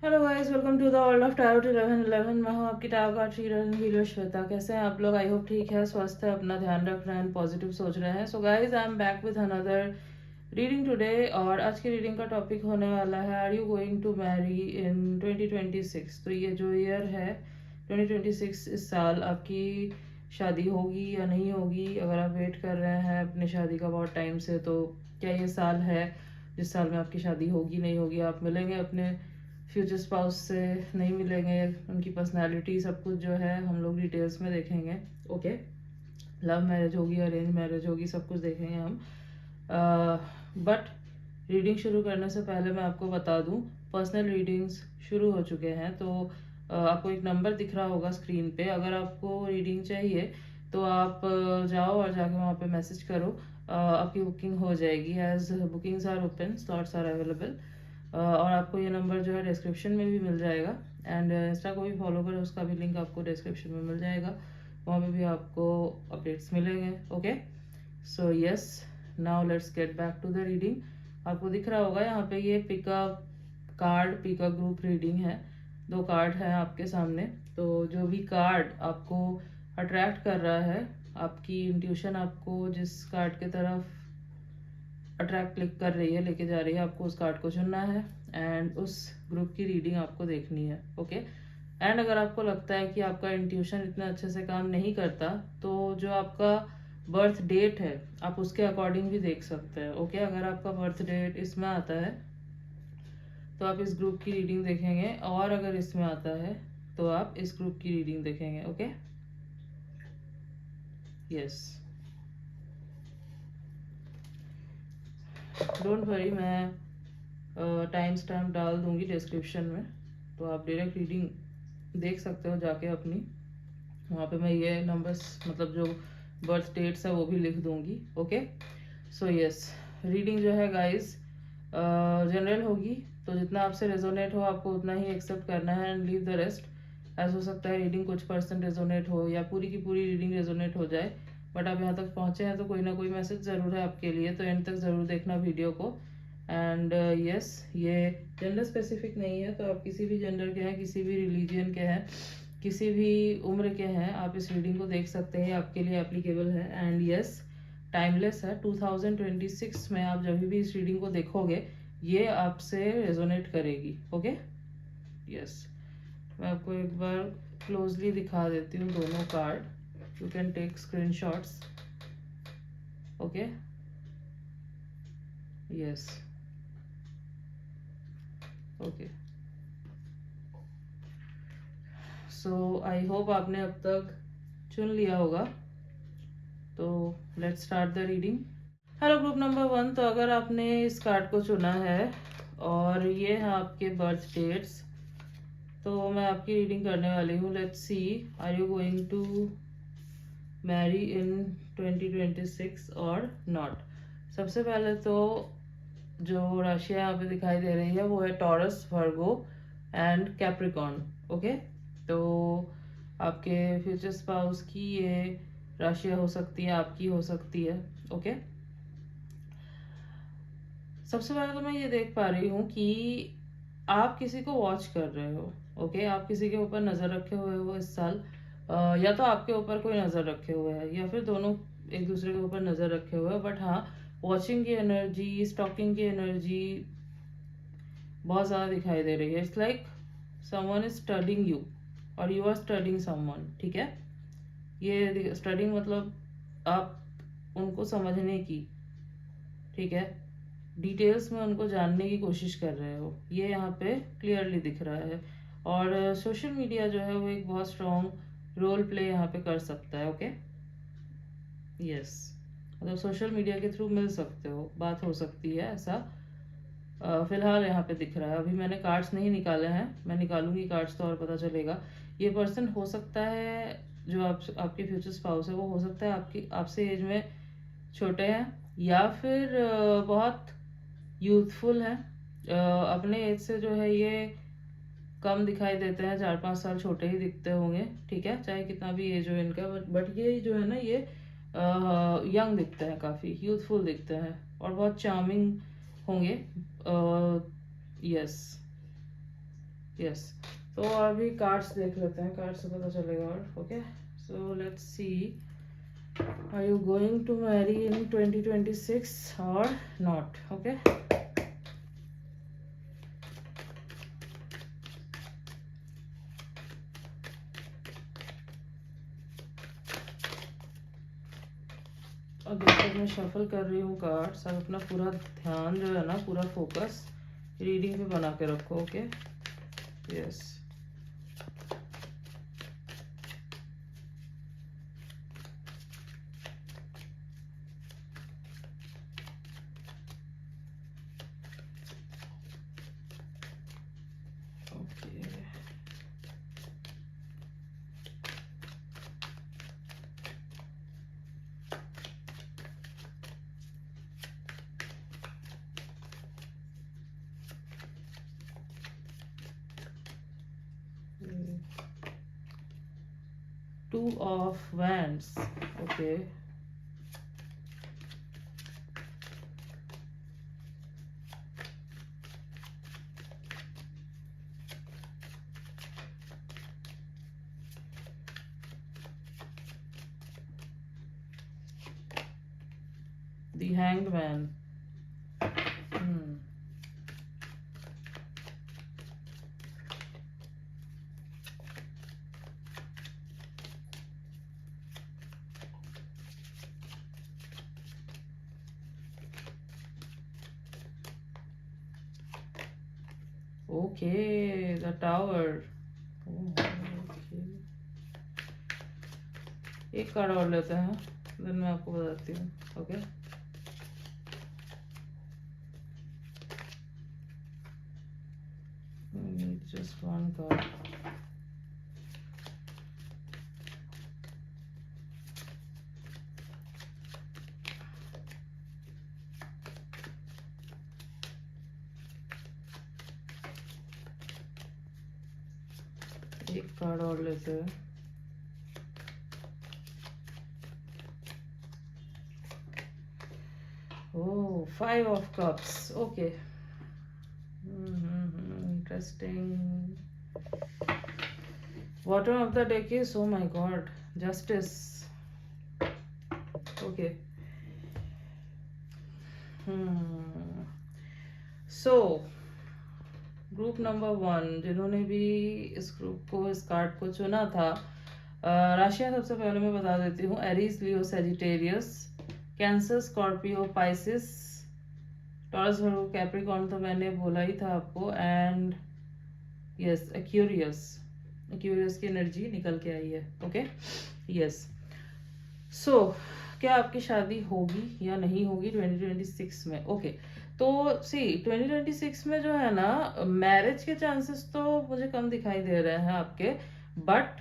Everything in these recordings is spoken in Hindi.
Hello guys, welcome to the world of tarot 1111। मैं हूँ आपकी tarot card reader healer Shweta. कैसे हैं आप लोग? आई होप ठीक है, स्वस्थ है, अपना ध्यान रख रहे हैं, पॉजिटिव सोच रहे हैं। So guys, I am back with another reading today. और आज की रीडिंग का टॉपिक होने वाला है, are you going to marry in 2026। तो ये जो ईयर है 2026, इस साल आपकी शादी होगी या नहीं होगी? अगर आप वेट कर रहे हैं अपनी शादी का बहुत टाइम से, तो क्या ये साल है जिस साल में आपकी शादी होगी नहीं होगी? आप मिलेंगे अपने फ्यूचर स्पाउस से, नहीं मिलेंगे? उनकी पर्सनालिटी सब कुछ जो है हम लोग डिटेल्स में देखेंगे। ओके, लव मैरिज होगी, अरेंज मैरिज होगी, सब कुछ देखेंगे हम। बट रीडिंग शुरू करने से पहले मैं आपको बता दूं, पर्सनल रीडिंग्स शुरू हो चुके हैं। तो आपको एक नंबर दिख रहा होगा स्क्रीन पे। अगर आपको रीडिंग चाहिए तो आप जाओ और जाके वहाँ पे मैसेज करो, आपकी बुकिंग हो जाएगी। As bookings are open, slots are available. और आपको ये नंबर जो है डिस्क्रिप्शन में भी मिल जाएगा। एंड इंस्टा को भी फॉलो करो, उसका भी लिंक आपको डिस्क्रिप्शन में मिल जाएगा। वहाँ पे भी आपको अपडेट्स मिलेंगे। Okay, so yes, now let's get back to the reading. आपको दिख रहा होगा यहाँ पे ये pickup card, pickup group reading है। 2 कार्ड है आपके सामने। तो जो भी कार्ड आपको अट्रैक्ट कर रहा है, आपकी इंट्यूशन आपको जिस कार्ड की तरफ अट्रैक्ट क्लिक कर रही है, लेके जा रही है, आपको उस कार्ड को चुनना है एंड उस ग्रुप की रीडिंग आपको देखनी है। ओके, एंड अगर आपको लगता है कि आपका इंट्यूशन इतना अच्छे से काम नहीं करता, तो जो आपका बर्थ डेट है आप उसके अकॉर्डिंग भी देख सकते हैं। ओके, अगर आपका बर्थ डेट इसमें आता है तो आप इस ग्रुप की रीडिंग देखेंगे, और अगर इसमें आता है तो आप इस ग्रुप की रीडिंग देखेंगे। ओके, यस, डोंट वरी, मैं टाइम स्टैम्प डाल दूंगी डिस्क्रिप्शन में, तो आप डायरेक्ट रीडिंग देख सकते हो जाके अपनी। वहाँ पे मैं ये नंबर्स, मतलब जो बर्थ डेट्स है वो भी लिख दूंगी। ओके, सो यस, रीडिंग जो है गाइस जनरल होगी, तो जितना आपसे रेजोनेट हो आपको उतना ही एक्सेप्ट करना है एंड लीव द रेस्ट। ऐसा हो सकता है रीडिंग कुछ % रेजोनेट हो या पूरी की पूरी रीडिंग रेजोनेट हो जाए, बट आप यहाँ तक पहुँचे हैं तो कोई ना कोई मैसेज ज़रूर है आपके लिए, तो एंड तक ज़रूर देखना वीडियो को। एंड यस, ये जेंडर स्पेसिफिक नहीं है, तो आप किसी भी जेंडर के हैं, किसी भी रिलीजियन के हैं, किसी भी उम्र के हैं, आप इस रीडिंग को देख सकते हैं, आपके लिए एप्लीकेबल है। एंड यस, टाइमलेस है। 2026 में आप जब भी इस रीडिंग को देखोगे ये आपसे रेजोनेट करेगी। ओके, यस, मैं आपको एक बार क्लोजली दिखा देती हूँ दोनों card. You can take screenshots. Okay, yes, okay, so I hope आपने अब तक चुन लिया होगा। तो let's start the reading. Hello group number 1, तो अगर आपने इस कार्ड को चुना है और ये है आपके बर्थ डेट्स, तो मैं आपकी रीडिंग करने वाली हूँ। Let's see, are you going to marry in 2026 और नॉट। सबसे पहले तो जो राशियाँ यहाँ पे दिखाई दे रही है वो है taurus, Virgo and Capricorn. Okay, तो आपके फ्यूचर स्पाउस की ये राशियाँ हो सकती है, आपकी हो सकती है। ओके, सबसे पहले तो मैं ये देख पा रही हूँ कि आप किसी को वॉच कर रहे हो। ओके, आप किसी के ऊपर नज़र रखे हुए हो इस साल। या तो आपके ऊपर कोई नज़र रखे हुए है या फिर दोनों एक दूसरे के ऊपर नज़र रखे हुए हैं। बट हाँ, वॉचिंग की एनर्जी, स्टॉकिंग की एनर्जी बहुत ज़्यादा दिखाई दे रही है। It's like someone is studying you और यू आर स्टडिंग समवन। ठीक है, ये स्टडिंग मतलब आप उनको समझने की, ठीक है, डिटेल्स में उनको जानने की कोशिश कर रहे हो, ये यहाँ पे क्लियरली दिख रहा है। और सोशल मीडिया जो है वो एक बहुत स्ट्रॉन्ग रोल प्ले यहाँ पे कर सकता है। ओके, यस, मतलब सोशल मीडिया के थ्रू मिल सकते हो, बात हो सकती है, ऐसा फिलहाल यहाँ पे दिख रहा है। अभी मैंने कार्ड्स नहीं निकाले हैं, मैं निकालूंगी कार्ड्स तो और पता चलेगा। ये पर्सन हो सकता है जो आपके फ्यूचर स्पाउस है, वो हो सकता है आपसे एज में छोटे हैं या फिर बहुत यूथफुल है। अपने एज से जो है ये कम दिखाई देते हैं, 4-5 साल छोटे ही दिखते होंगे। ठीक है, चाहे कितना भी एज हो इनका, बट ये जो है ना, ये यंग दिखते हैं, काफ़ी यूथफुल दिखते हैं और बहुत चार्मिंग होंगे। Yes, yes. तो अभी कार्ड्स देख लेते हैं, कार्ड से पता चलेगा। और okay, so let's see, are you going to marry in 2026 और नॉट? ओके, और जब तक मैं शफल कर रही हूँ कार्ड्स, अब अपना पूरा ध्यान जो है ना, पूरा फोकस रीडिंग पे बना के रखो। Okay, yes. Two of Wands. Okay. The Hanged Man. Okay, the Tower. Okay. एक कार्ड और लेते हैं, देन मैं आपको बताती हूँ। Okay, just one card. एक कार्ड और लेते हैं। Oh, 5 of Cups. Okay. Interesting. Bottom of the deck is, oh my god, Justice. Okay. So, group number 1 जिन्होंने भी इस ग्रुप को, इस कार्ड को चुना था, राशियां सबसे पहले मैं बता देती हूँ। Aries, Leo, Sagittarius, Cancer, Scorpio, Pisces, Taurus, Virgo, Capricorn तो मैंने बोला ही था आपको, एंड यस, एक्यूरियस। एक्यूरियस की एनर्जी निकल के आई है। Okay, yes. सो क्या आपकी शादी होगी या नहीं होगी 2026 में? ओके, तो सी 2026 में जो है ना, मैरिज के चांसेस तो मुझे कम दिखाई दे रहे हैं आपके, बट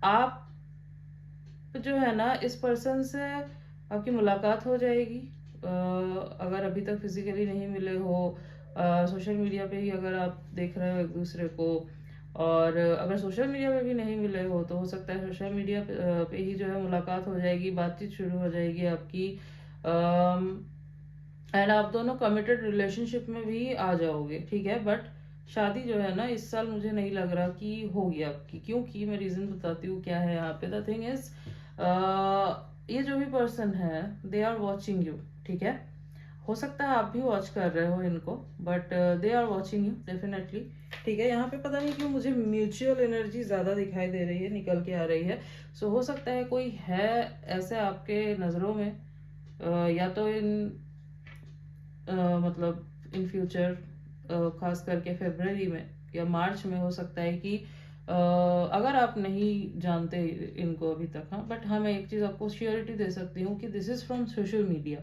आप जो है ना, इस पर्सन से आपकी मुलाकात हो जाएगी। अगर अभी तक फिजिकली नहीं मिले हो, सोशल मीडिया पे ही अगर आप देख रहे हो एक दूसरे को, और अगर सोशल मीडिया पे भी नहीं मिले हो तो हो सकता है सोशल मीडिया पे ही जो है मुलाकात हो जाएगी, बातचीत शुरू हो जाएगी आपकी, एंड आप दोनों कमिटेड रिलेशनशिप में भी आ जाओगे। ठीक है, बट शादी जो है ना, इस साल मुझे नहीं लग रहा कि होगी आपकी। क्योंकि मैं रीजन बताती हूँ क्या है यहाँ पे। द थिंग इज, ये जो भी पर्सन है, दे आर वॉचिंग यू। ठीक है, हो सकता है आप भी वॉच कर रहे हो इनको, but they are watching you definitely. ठीक है, यहाँ पे पता नहीं क्यों मुझे म्यूचुअल एनर्जी ज्यादा दिखाई दे रही है, निकल के आ रही है। सो हो सकता है कोई है ऐसे आपके नजरों में, या तो इन मतलब इन फ्यूचर, खास करके फरवरी में या मार्च में हो सकता है कि अगर आप नहीं जानते इनको अभी तक, हाँ, बट हाँ, मैं एक चीज आपको श्योरिटी दे सकती हूँ कि this is from social media.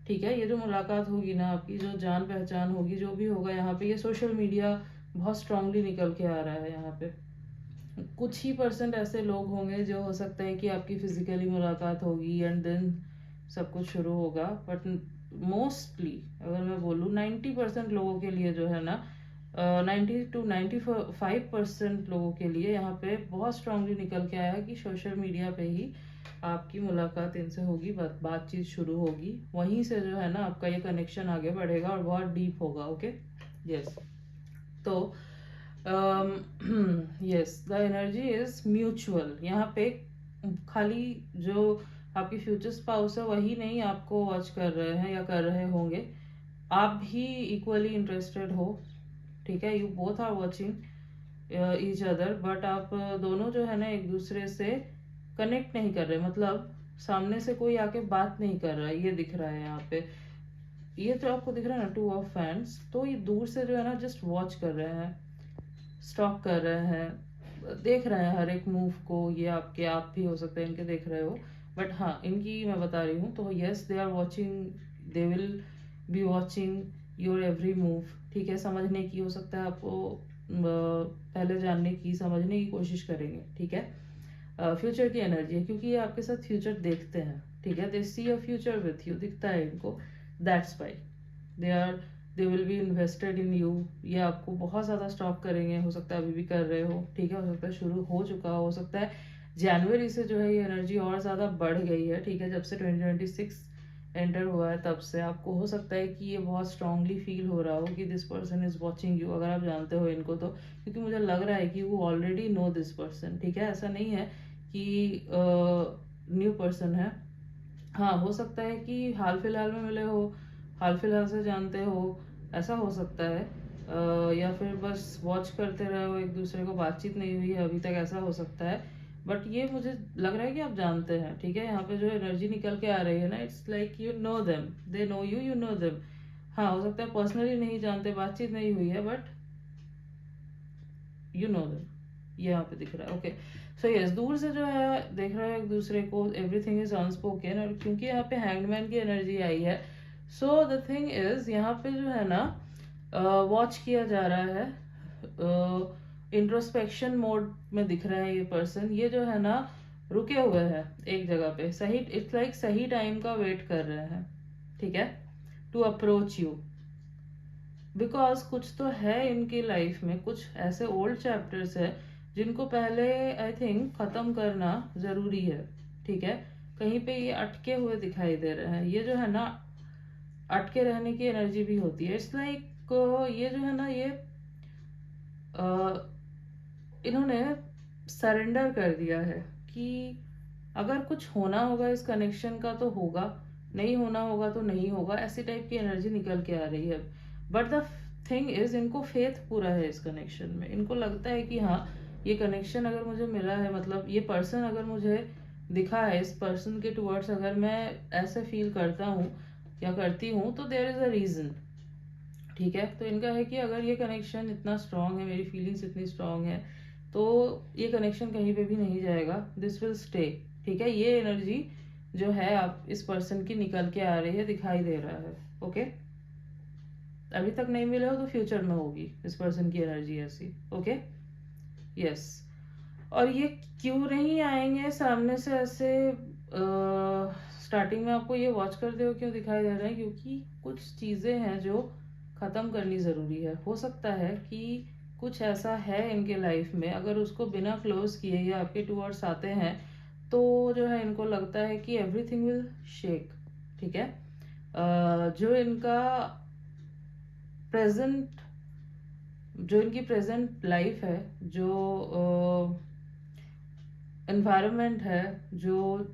ठीक है, ये जो मुलाकात होगी ना आपकी, जो जान पहचान होगी, जो भी होगा यहाँ पे, ये सोशल मीडिया बहुत स्ट्रांगली निकल के आ रहा है यहाँ पे। कुछ ही परसेंट ऐसे लोग होंगे जो हो सकता है कि आपकी फिजिकली मुलाकात होगी एंड देन सब कुछ शुरू होगा, बट मोस्टली अगर मैं बोलूँ 90% लोगों के लिए जो है ना, 90 to 95% लोगों के लिए यहाँ पे बहुत स्ट्रांगली निकल के आया है कि सोशल मीडिया पे ही आपकी मुलाकात इनसे होगी, बातचीत शुरू होगी, वहीं से जो है ना आपका ये कनेक्शन आगे बढ़ेगा और बहुत डीप होगा। Okay, yes. तो yes, the energy is mutual. यहाँ पे खाली जो आपकी फ्यूचर स्पाउस है वही नहीं आपको वॉच कर रहे हैं या कर रहे होंगे, आप भी इक्वली इंटरेस्टेड हो, ठीक है। You both are watching each other, but आप दोनों जो है ना एक दूसरे से कनेक्ट नहीं कर रहे, मतलब सामने से कोई आके बात नहीं कर रहा है, ये दिख रहा है यहाँ पे। ये जो आपको दिख रहा है ना टू ऑफ फैंस, तो ये दूर से जो है ना जस्ट वॉच कर रहे हैं, स्टॉक कर रहे हैं, देख रहे हैं हर एक मूव को। ये आपके आप भी हो सकते हैं इनके देख रहे हो, बट हाँ इनकी मैं बता रही हूँ। तो yes, they are watching, they will be watching your every move, ठीक है। समझने की हो सकता है आपको, पहले जानने की, समझने की कोशिश करेंगे, ठीक है। फ्यूचर की एनर्जी है क्योंकि ये आपके साथ फ्यूचर देखते हैं, ठीक है। दे सी अ फ्यूचर विथ यू, दिखता है इनको, that's why they will be invested in you. ये आपको बहुत ज़्यादा स्टॉक करेंगे, हो सकता है अभी भी कर रहे हो, ठीक है। हो सकता है शुरू हो चुका हो सकता है जनवरी से जो है ये एनर्जी और ज़्यादा बढ़ गई है, ठीक है। जब से 2026 एंटर हुआ है तब से आपको हो सकता है कि ये बहुत स्ट्रांगली फील हो रहा हो कि this person is watching you, अगर आप जानते हो इनको तो। क्योंकि मुझे लग रहा है कि वो ऑलरेडी नो दिस पर्सन, ठीक है। ऐसा नहीं है कि न्यू पर्सन है। हाँ, हो सकता है कि हाल फिलहाल में मिले हो, हाल फिलहाल से जानते हो, ऐसा हो सकता है। या फिर बस वॉच करते रहे हो एक दूसरे को, बातचीत नहीं हुई है अभी तक, ऐसा हो सकता है। बट ये मुझे लग रहा है कि आप जानते हैं, ठीक है। यहाँ पे जो एनर्जी निकल के आ रही है ना, it's like you know them, they know you, you know them. हाँ, हो सकता है पर्सनली नहीं जानते, बातचीत नहीं हुई है, बट यू नो देम, ये यहाँ पे दिख रहा है। ओके, सो यस, दूर से जो है देख रहे हो एक दूसरे को, एवरीथिंग इज अनस्पोकन। और क्योंकि यहाँ पे हैंगमैन की एनर्जी आई है, सो द थिंग इज यहाँ पे जो है ना वॉच किया जा रहा है, इंट्रोस्पेक्शन मोड में दिख रहा है ये पर्सन। ये जो है ना रुके हुए हैं एक जगह पे, सही, इट्स लाइक सही टाइम का वेट कर रहे हैं, ठीक है, टू अप्रोच यू। बिकॉज कुछ तो है इनकी लाइफ में, कुछ ऐसे ओल्ड चैप्टर्स है जिनको पहले आई थिंक खत्म करना जरूरी है, ठीक है। कहीं पे ये अटके हुए दिखाई दे रहे हैं। ये जो है ना अटके रहने की एनर्जी भी होती है। इट्स लाइक ये जो है ना ये इन्होंने सरेंडर कर दिया है कि अगर कुछ होना होगा इस कनेक्शन का तो होगा, नहीं होना होगा तो नहीं होगा, ऐसी टाइप की एनर्जी निकल के आ रही है। बट द थिंग इज, इनको फेथ पूरा है इस कनेक्शन में। इनको लगता है कि हाँ, ये कनेक्शन अगर मुझे मिला है, मतलब ये पर्सन अगर मुझे दिखा है, इस पर्सन के टुवर्ड्स अगर मैं ऐसे फील करता हूँ या करती हूँ, तो देयर इज अ रीजन, ठीक है। तो इनका है कि अगर ये कनेक्शन इतना स्ट्रांग है, मेरी फीलिंग्स इतनी स्ट्रांग है, तो ये कनेक्शन कहीं पे भी नहीं जाएगा, दिस विल स्टे, ठीक है। ये एनर्जी जो है आप इस पर्सन की निकल के आ रही है, दिखाई दे रहा है, ओके। अभी तक नहीं मिले हो तो फ्यूचर में होगी इस पर्सन की एनर्जी ऐसी, ओके, यस। और ये क्यों नहीं आएंगे सामने से ऐसे, स्टार्टिंग में आपको ये वॉच करते हो क्यों दिखाई दे रहे हैं, क्योंकि कुछ चीज़ें हैं जो ख़त्म करनी ज़रूरी है। हो सकता है कि कुछ ऐसा है इनके लाइफ में, अगर उसको बिना क्लोज किए ये आपके टूवर्ड्स आते हैं, तो जो है इनको लगता है कि एवरीथिंग विल शेक, ठीक है। जो इनका प्रेजेंट, जो इनकी प्रेजेंट लाइफ है, जो एनवायरनमेंट है, जो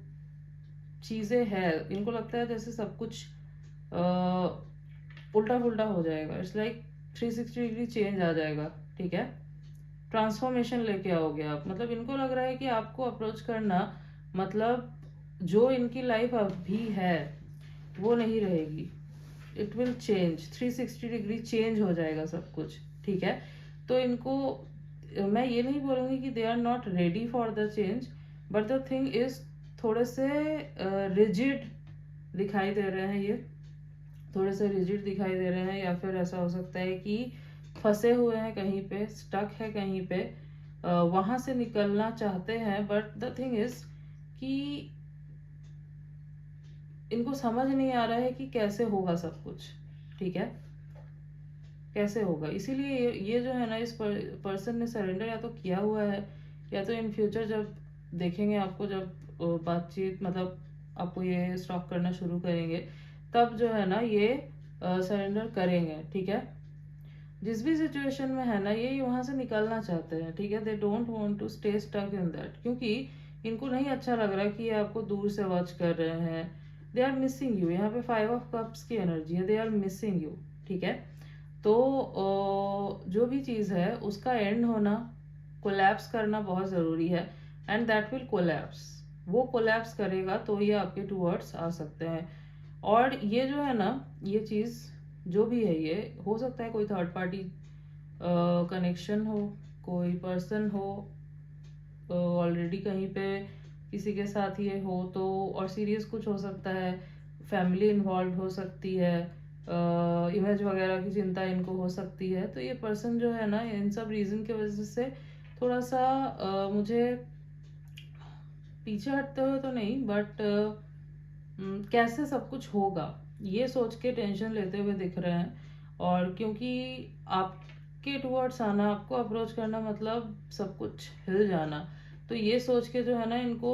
चीज़ें हैं, इनको लगता है जैसे सब कुछ उल्टा पुल्टा हो जाएगा। इट्स लाइक 360 डिग्री चेंज आ जाएगा, ठीक है। ट्रांसफॉर्मेशन लेके आओगे आप, मतलब इनको लग रहा है कि आपको अप्रोच करना, मतलब जो इनकी लाइफ अभी है वो नहीं रहेगी, it will change, 360 degree change हो जाएगा सब कुछ, ठीक है। तो इनको, मैं ये नहीं बोलूँगी कि they are not ready for the change, but the thing is थोड़े से रिजिड दिखाई दे रहे हैं ये, थोड़े से रिजिड दिखाई दे रहे हैं, या फिर ऐसा हो सकता है कि फंसे हुए हैं कहीं पे, स्टक है कहीं पे, वहां से निकलना चाहते हैं। बट द थिंग इज कि इनको समझ नहीं आ रहा है कि कैसे होगा सब कुछ, ठीक है, कैसे होगा। इसीलिए ये जो है ना इस पर्सन ने सरेंडर या तो किया हुआ है, या तो इन फ्यूचर जब देखेंगे आपको, जब बातचीत, मतलब आपको ये स्टॉक करना शुरू करेंगे, तब जो है ना ये सरेंडर करेंगे, ठीक है। जिस भी सिचुएशन में है ना, ये वहां से निकलना चाहते हैं, ठीक है। They don't want to stay stuck in that, क्योंकि इनको नहीं अच्छा लग रहा कि ये आपको दूर से वॉच कर रहे हैं। They are missing you. यहाँ पे 5 ऑफ कप्स की एनर्जी है, दे आर मिसिंग यू, ठीक है। तो जो भी चीज़ है उसका एंड होना, कोलैप्स करना बहुत ज़रूरी है, एंड दैट विल कोलैप्स। वो कोलैप्स करेगा तो ये आपके टूवर्ड्स आ सकते हैं। और ये जो है ना, ये चीज़ जो भी है, ये हो सकता है कोई थर्ड पार्टी कनेक्शन हो, कोई पर्सन हो ऑलरेडी कहीं पे किसी के साथ ये हो तो, और सीरियस कुछ हो सकता है, फैमिली इन्वॉल्व हो सकती है, इमेज वगैरह की चिंता इनको हो सकती है। तो ये पर्सन जो है ना, इन सब रीज़न की वजह से थोड़ा सा मुझे पीछे हटते हुए तो नहीं, बट कैसे सब कुछ होगा ये सोच के टेंशन लेते हुए दिख रहे हैं। और क्योंकि आपके टुवर्ड्स आना, आपको अप्रोच करना मतलब सब कुछ हिल जाना, तो ये सोच के जो है ना, इनको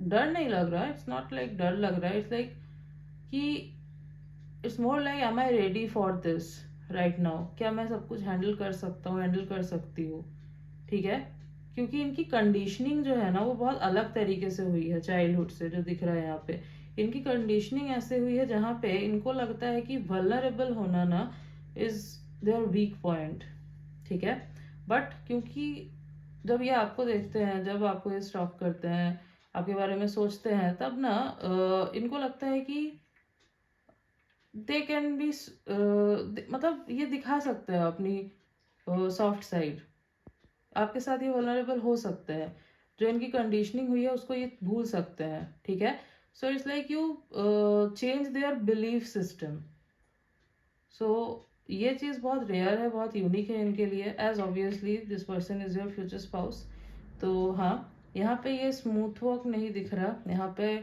डर नहीं लग रहा है। इट्स नॉट लाइक डर लग रहा है, इट्स लाइक कि it's more like am I ready for this right now. क्या मैं सब कुछ हैंडल कर सकता हूँ, हैंडल कर सकती हूँ, ठीक है। क्योंकि इनकी कंडीशनिंग जो है ना, वो बहुत अलग तरीके से हुई है चाइल्डहुड से, जो दिख रहा है यहाँ पे। इनकी कंडीशनिंग ऐसे हुई है जहाँ पे इनको लगता है कि वल्नरेबल होना ना इज देयर वीक पॉइंट, ठीक है। बट क्योंकि जब ये आपको देखते हैं, जब आपको ये स्टॉक करते हैं, आपके बारे में सोचते हैं, तब ना इनको लगता है कि दे कैन बी, मतलब ये दिखा सकते हैं अपनी सॉफ्ट साइड। आपके साथ ये वल्नरेबल हो सकते हैं, जो इनकी कंडीशनिंग हुई है उसको ये भूल सकते हैं, ठीक है। So it's like you change their belief system. So ये चीज़ बहुत रेयर है, बहुत यूनिक है इनके लिए, as obviously this person is your future spouse. तो हाँ, यहाँ पे ये स्मूथ वर्क नहीं दिख रहा, यहाँ पे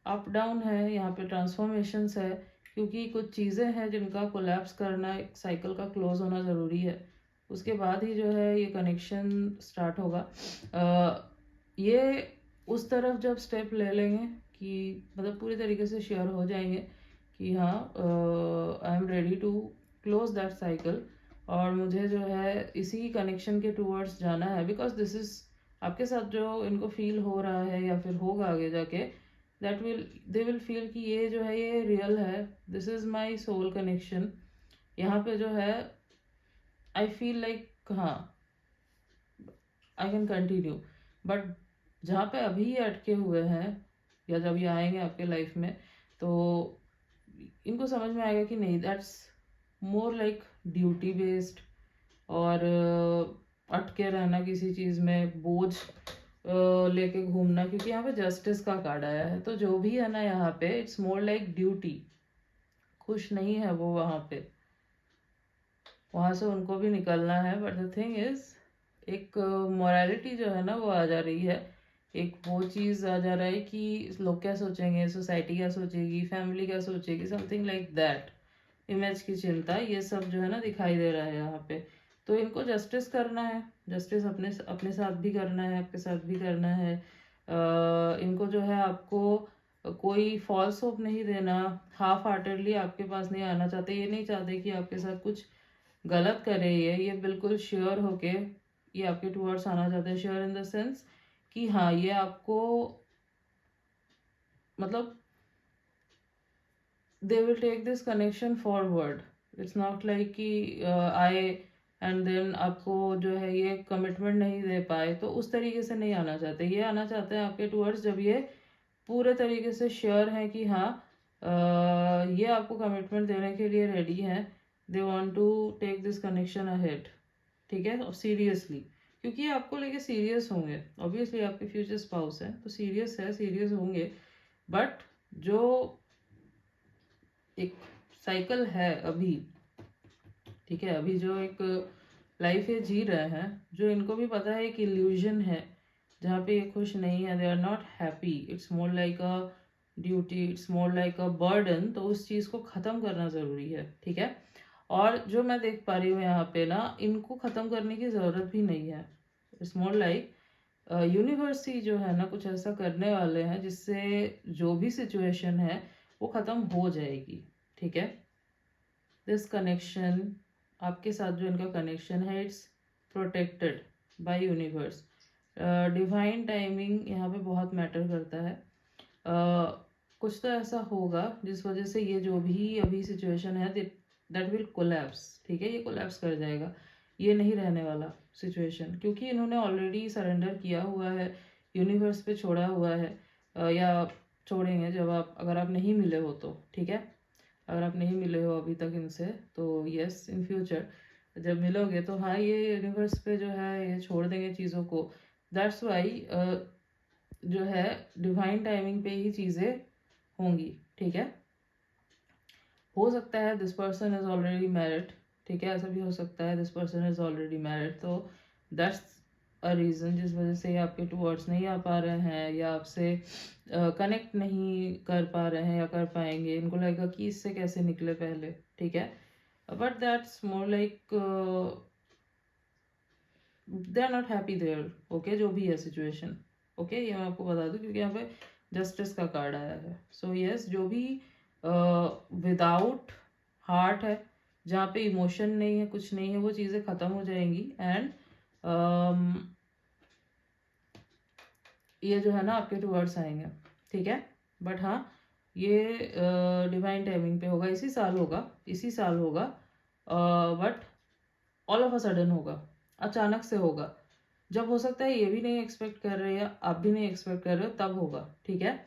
अप डाउन है, यहाँ पे ट्रांसफॉर्मेशंस है, क्योंकि कुछ चीज़ें हैं जिनका कोलैप्स करना, एक साइकिल का क्लोज होना ज़रूरी है। उसके बाद ही जो है ये कनेक्शन स्टार्ट होगा। ये उस तरफ जब स्टेप ले लेंगे कि मतलब पूरी तरीके से श्योर हो जाएंगे कि हाँ, I am ready to close that cycle, और मुझे जो है इसी कनेक्शन के टूवर्ड्स जाना है, बिकॉज दिस इज आपके साथ जो इनको फील हो रहा है या फिर होगा आगे जाके, that will they will feel कि ये जो है ये रियल है, this is my soul connection. यहाँ पे जो है आई फील लाइक हाँ, आई कैन कंटिन्यू। बट जहाँ पे अभी ये अटके हुए हैं, या जब ये आएंगे आपके लाइफ में, तो इनको समझ में आएगा कि नहीं, that's more like duty based, और अटके रहना किसी चीज़ में, बोझ लेके घूमना, क्योंकि यहाँ पे जस्टिस का कार्ड आया है। तो जो भी है ना यहाँ पे, इट्स मोर लाइक ड्यूटी। खुश नहीं है वो वहाँ पे, वहाँ से उनको भी निकलना है। बट द थिंग इज, एक मोरालिटी जो है ना वो आ जा रही है, एक वो चीज़ आ जा रहा है कि लोग क्या सोचेंगे, सोसाइटी क्या सोचेगी, फैमिली क्या सोचेगी, समथिंग लाइक दैट। इमेज की चिंता, ये सब जो है ना दिखाई दे रहा है यहाँ पे। तो इनको जस्टिस करना है, जस्टिस अपने अपने साथ भी करना है, आपके साथ भी करना है। इनको जो है आपको कोई फॉल्स होप नहीं देना, हाफ हार्टेडली आपके पास नहीं आना चाहते। ये नहीं चाहते कि आपके साथ कुछ गलत करे, ये बिल्कुल श्योर होके ये आपके टूवर्ड्स आना चाहते हैं। श्योर इन द सेंस कि हाँ, ये आपको मतलब they will take this connection forward. It's not like कि आए एंड देन आपको जो है ये कमिटमेंट नहीं दे पाए, तो उस तरीके से नहीं आना चाहते। ये आना चाहते हैं आपके टूवर्ड्स जब ये पूरे तरीके से श्योर है कि हाँ, ये आपको कमिटमेंट देने के लिए रेडी है। They want to take this connection ahead, ठीक है, और सीरियसली, क्योंकि ये आपको लेके सीरियस होंगे। ऑब्वियसली आपके फ्यूचर स्पाउस है तो सीरियस है, सीरियस होंगे। बट जो एक साइकिल है अभी, ठीक है, अभी जो एक लाइफ ये जी रहे हैं, जो इनको भी पता है एक इल्यूजन है जहाँ पे ये खुश नहीं है, they are not happy, it's more like a duty, it's more like a burden. तो उस चीज़ को ख़त्म करना ज़रूरी है, ठीक है। और जो मैं देख पा रही हूँ यहाँ पे ना, इनको ख़त्म करने की ज़रूरत भी नहीं है। इट्स मोर लाइक यूनिवर्सिटी जो है ना कुछ ऐसा करने वाले हैं जिससे जो भी सिचुएशन है वो ख़त्म हो जाएगी, ठीक है। दिस कनेक्शन आपके साथ जो इनका कनेक्शन है it's protected by universe. Divine timing यहाँ पे बहुत मैटर करता है। कुछ तो ऐसा होगा जिस वजह से ये जो भी अभी सिचुएशन है दैट विल कोलैप्स। ठीक है, ये कोलैप्स कर जाएगा, ये नहीं रहने वाला सिचुएशन, क्योंकि इन्होंने ऑलरेडी सरेंडर किया हुआ है, यूनिवर्स पे छोड़ा हुआ है, या छोड़ेंगे जब आप, अगर आप नहीं मिले हो तो। ठीक है, अगर आप नहीं मिले हो अभी तक इनसे तो यस, इन फ्यूचर जब मिलोगे तो हाँ, ये यूनिवर्स पे जो है ये छोड़ देंगे चीज़ों को। दैट्स वाई जो है डिवाइन टाइमिंग पे ही चीज़ें होंगी। ठीक है, हो सकता है this person is already married. ठीक है, ऐसा भी हो सकता है this person is already married, तो दैट्स अ रीज़न जिस वजह से आपके टूवर्ड्स नहीं आ पा रहे हैं या आपसे कनेक्ट नहीं कर पा रहे हैं या कर पाएंगे। इनको लगेगा कि इससे कैसे निकले पहले। ठीक है, but that's more like they are not happy there. Okay, जो भी है सिचुएशन। ओके, ये मैं आपको बता दूं क्योंकि यहाँ पे जस्टिस का कार्ड आया है। सो यस, जो भी विदाउट हार्ट है, जहाँ पे इमोशन नहीं है, कुछ नहीं है, वो चीज़ें ख़त्म हो जाएंगी। एंड ये जो है ना आपके टूवर्ड्स आएंगे। ठीक है, बट हाँ, ये डिवाइन टाइमिंग पे होगा, इसी साल होगा, इसी साल होगा, but all of a sudden होगा, अचानक से होगा। जब हो सकता है ये भी नहीं एक्सपेक्ट कर रहे या आप भी नहीं एक्सपेक्ट कर रहे हो, तब होगा। ठीक है,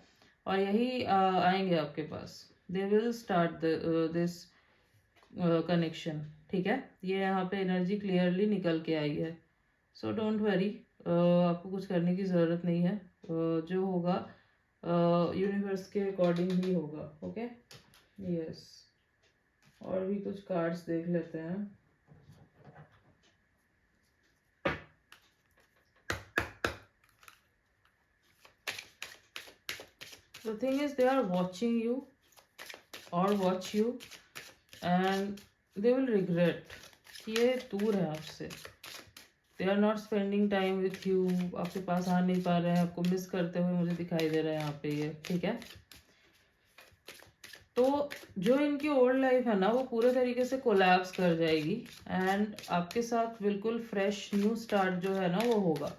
और यही आएंगे आपके पास, they will start this connection. ठीक है, ये यहाँ पे एनर्जी क्लियरली निकल के आई है। सो डोंट वरी, आपको कुछ करने की ज़रूरत नहीं है। जो होगा यूनिवर्स के अकॉर्डिंग ही होगा। Okay, yes. और भी कुछ कार्ड्स देख लेते हैं। The thing is, they are watching you or watch you and they will regret कि ये दूर है आपसे। They are not spending time with you, आपके पास आ नहीं पा रहे हैं, आपको मिस करते हुए मुझे दिखाई दे रहा है यहाँ पे ये। ठीक है, तो जो इनकी ओल्ड लाइफ है ना वो पूरे तरीके से कोलैप्स कर जाएगी एंड आपके साथ बिल्कुल फ्रेश न्यू स्टार्ट जो है ना वो होगा।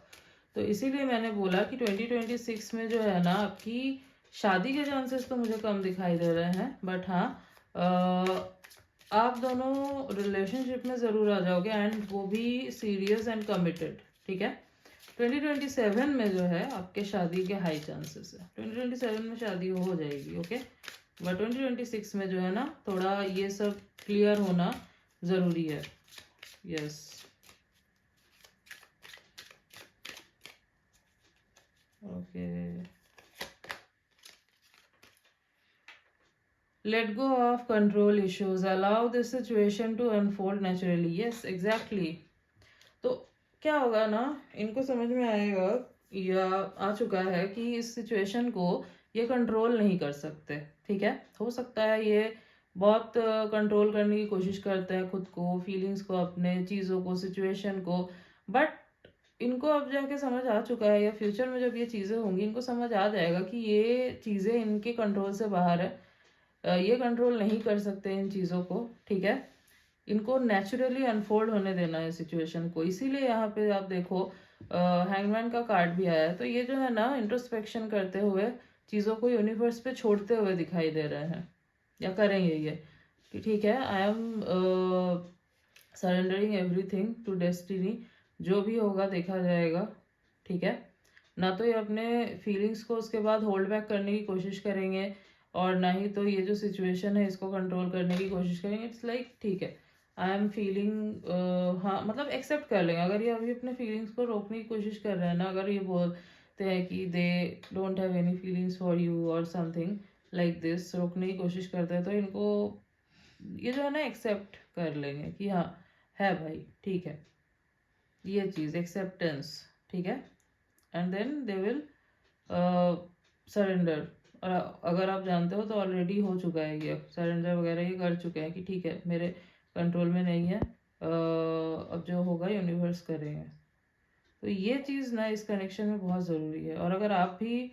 तो इसीलिए मैंने बोला कि 2026 में जो है ना आपकी शादी के चांसेस तो मुझे कम दिखाई दे रहे हैं, बट हाँ आप दोनों रिलेशनशिप में ज़रूर आ जाओगे एंड वो भी सीरियस एंड कमिटेड। ठीक है, 2027 में जो है आपके शादी के हाई चांसेस है। 2027 में शादी हो जाएगी। ओके, बट 2026 में जो है ना थोड़ा ये सब क्लियर होना ज़रूरी है। Yes, okay. Let go of control issues. Allow this situation to unfold naturally. Yes, exactly. तो क्या होगा ना, इनको समझ में आएगा या आ चुका है कि इस सिचुएशन को ये कंट्रोल नहीं कर सकते। ठीक है, हो सकता है ये बहुत कंट्रोल करने की कोशिश करते हैं खुद को, फीलिंग्स को, अपने चीज़ों को, सिचुएशन को, बट इनको अब जाके समझ आ चुका है या फ्यूचर में जब ये चीज़ें होंगी इनको समझ आ जाएगा कि ये चीज़ें इनके कंट्रोल से बाहर है। ये कंट्रोल नहीं कर सकते इन चीज़ों को। ठीक है, इनको नेचुरली अनफोल्ड होने देना है सिचुएशन को। इसीलिए यहाँ पे आप देखो हैंगमैन का कार्ड भी आया है। तो ये जो है ना इंट्रोस्पेक्शन करते हुए चीज़ों को यूनिवर्स पे छोड़ते हुए दिखाई दे रहे हैं या करेंगे ये कि ठीक है, I am surrendering everything to destiny. जो भी होगा देखा जाएगा। ठीक है, ना तो ये अपने फीलिंग्स को उसके बाद होल्ड बैक करने की कोशिश करेंगे और ना ही तो ये जो सिचुएशन है इसको कंट्रोल करने की कोशिश करेंगे। इट्स लाइक ठीक है, आई एम फीलिंग, हाँ मतलब एक्सेप्ट कर लेंगे। अगर ये अभी अपने फीलिंग्स को रोकने की कोशिश कर रहे हैं ना, अगर ये बोलते हैं कि they don't have any feelings for you और समथिंग लाइक दिस, रोकने की कोशिश करते हैं, तो इनको ये जो है ना एक्सेप्ट कर लेंगे कि हाँ है भाई, ठीक है, ये चीज़ एक्सेप्टेंस। ठीक है, and then they will surrender. और अगर आप जानते हो तो ऑलरेडी हो चुका है ये सरेंडर वगैरह, ये कर चुके हैं कि ठीक है मेरे कंट्रोल में नहीं है, अब जो होगा यूनिवर्स करेंगे। तो ये चीज़ ना इस कनेक्शन में बहुत ज़रूरी है। और अगर आप भी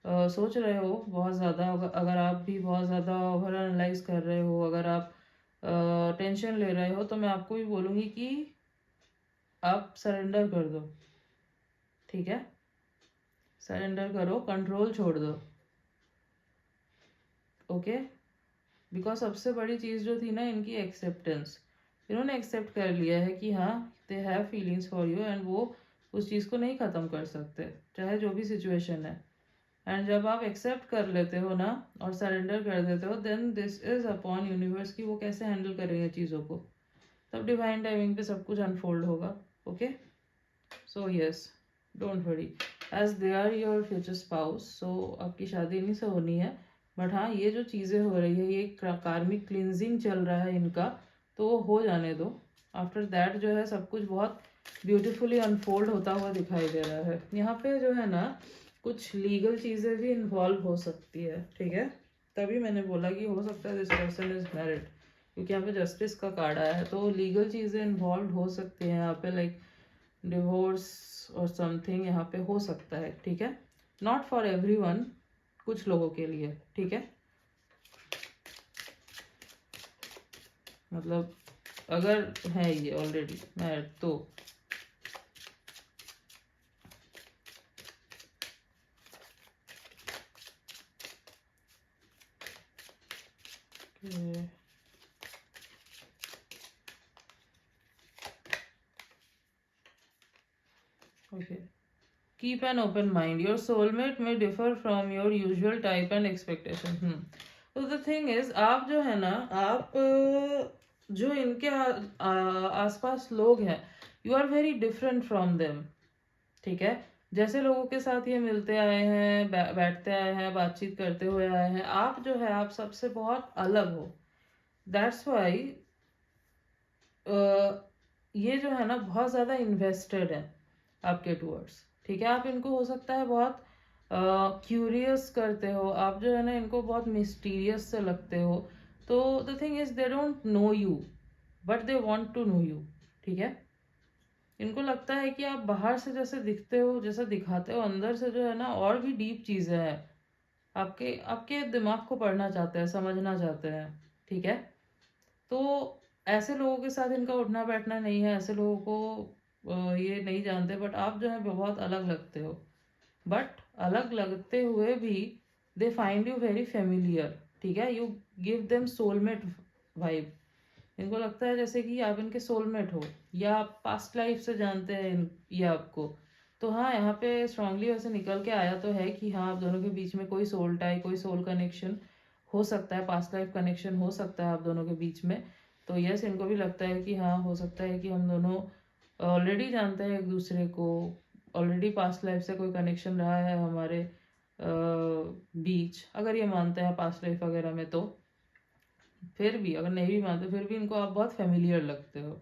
सोच रहे हो बहुत ज़्यादा, अगर आप भी बहुत ज़्यादा ओवर एनालाइज कर रहे हो, अगर आप टेंशन ले रहे हो, तो मैं आपको भी बोलूँगी कि आप सरेंडर कर दो, ठीक है? सरेंडर करो, कंट्रोल छोड़ दो, ओके? बिकॉज सबसे बड़ी चीज़ जो थी ना इनकी एक्सेप्टेंस, इन्होंने एक्सेप्ट कर लिया है कि हाँ they have feelings for you, and वो उस चीज़ को नहीं ख़त्म कर सकते चाहे जो भी सिचुएशन है। एंड जब आप एक्सेप्ट कर लेते हो ना और सरेंडर कर देते हो, then this is upon universe की वो कैसे हैंडल करेंगे चीज़ों को, तब डिवाइन टाइमिंग पे सब कुछ अनफोल्ड होगा, okay? So yes, don't worry, as they are your future spouse, so आपकी शादी इन्हीं से होनी है। बट हाँ, ये जो चीज़ें हो रही है, ये कार्मिक क्लिनजिंग चल रहा है इनका, तो वो हो जाने दो। आफ्टर दैट जो है सब कुछ बहुत ब्यूटीफुली अनफोल्ड होता हुआ दिखाई दे रहा है। यहाँ पे जो है ना कुछ लीगल चीज़ें भी इन्वॉल्व हो सकती है, ठीक है? तभी मैंने बोला कि हो सकता है दिस पर्सन इज मैरिड, क्योंकि यहाँ पे जस्टिस का कार्ड आया है, तो लीगल चीज़ें इन्वॉल्व हो सकती हैं यहाँ पे, लाइक डिवोर्स और समथिंग यहाँ पे हो सकता है, ठीक है? नॉट फॉर एवरीवन, कुछ लोगों के लिए, ठीक है? मतलब अगर है ये ऑलरेडी मैरिड तो okay, keep an open mind, your soulmate may differ from your usual type and expectation. तो द थिंग इज, आप जो है ना, आप जो इनके आसपास लोग हैं, you are very different from them, ठीक है? जैसे लोगों के साथ ये मिलते आए हैं, बैठते आए हैं, बातचीत करते हुए आए हैं, आप जो है आप सबसे बहुत अलग हो। दैट्स वाई ये जो है ना बहुत ज़्यादा इन्वेस्टेड है आपके टूवर्ड्स, ठीक है? आप इनको हो सकता है बहुत क्यूरियस करते हो, आप जो है ना इनको बहुत मिस्टीरियस से लगते हो। तो the thing is they don't know you but they want to know you, ठीक है? इनको लगता है कि आप बाहर से जैसे दिखते हो, जैसे दिखाते हो, अंदर से जो है ना और भी डीप चीज़ें हैं, आपके आपके दिमाग को पढ़ना चाहते हैं, समझना चाहते हैं, ठीक है? तो ऐसे लोगों के साथ इनका उठना बैठना नहीं है, ऐसे लोगों को ये नहीं जानते, बट आप जो है बहुत अलग लगते हो। बट अलग लगते हुए भी they find you very familiar, ठीक है? You give them soulmate vibe. इनको लगता है जैसे कि आप इनके सोलमेट हो, या आप पास्ट लाइफ से जानते हैं ये आपको। तो हाँ, यहाँ पे स्ट्रांगली वैसे निकल के आया तो है कि हाँ आप दोनों के बीच में कोई सोल टाई, कोई सोल कनेक्शन हो सकता है, पास्ट लाइफ कनेक्शन हो सकता है आप दोनों के बीच में। तो यस, इनको भी लगता है कि हाँ हो सकता है कि हम दोनों ऑलरेडी जानते हैं एक दूसरे को, ऑलरेडी पास्ट लाइफ से कोई कनेक्शन रहा है हमारे बीच, अगर ये मानते हैं पास्ट लाइफ वगैरह में। तो फिर भी अगर नहीं भी मानते, फिर भी इनको आप बहुत फेमिलियर लगते हो,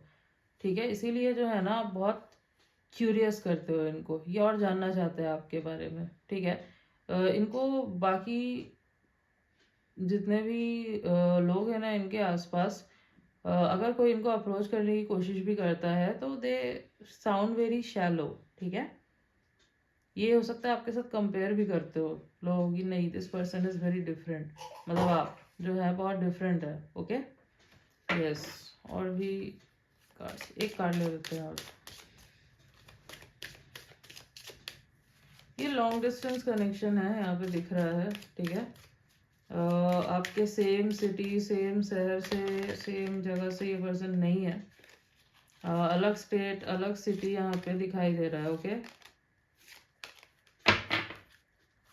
ठीक है? इसीलिए जो है ना आप बहुत क्यूरियस करते हो इनको, ये और जानना चाहते हैं आपके बारे में, ठीक है? इनको बाकी जितने भी लोग हैं ना इनके आसपास, अगर कोई इनको अप्रोच करने की कोशिश भी करता है तो दे साउंड वेरी शैलो, ठीक है? ये हो सकता है आपके साथ कंपेयर भी करते हो लोग कि नहीं this person is very different, मतलब आप जो है बहुत डिफरेंट है, ओके? यस, और भी कार्ड्स, एक कार्ड ले लेते हैं और ये लॉन्ग डिस्टेंस कनेक्शन है यहाँ पे दिख रहा है, ठीक है? आपके सेम सिटी, सेम शहर से, सेम जगह से ये पर्सन नहीं है, अलग स्टेट, अलग सिटी यहाँ पे दिखाई दे रहा है, ओके?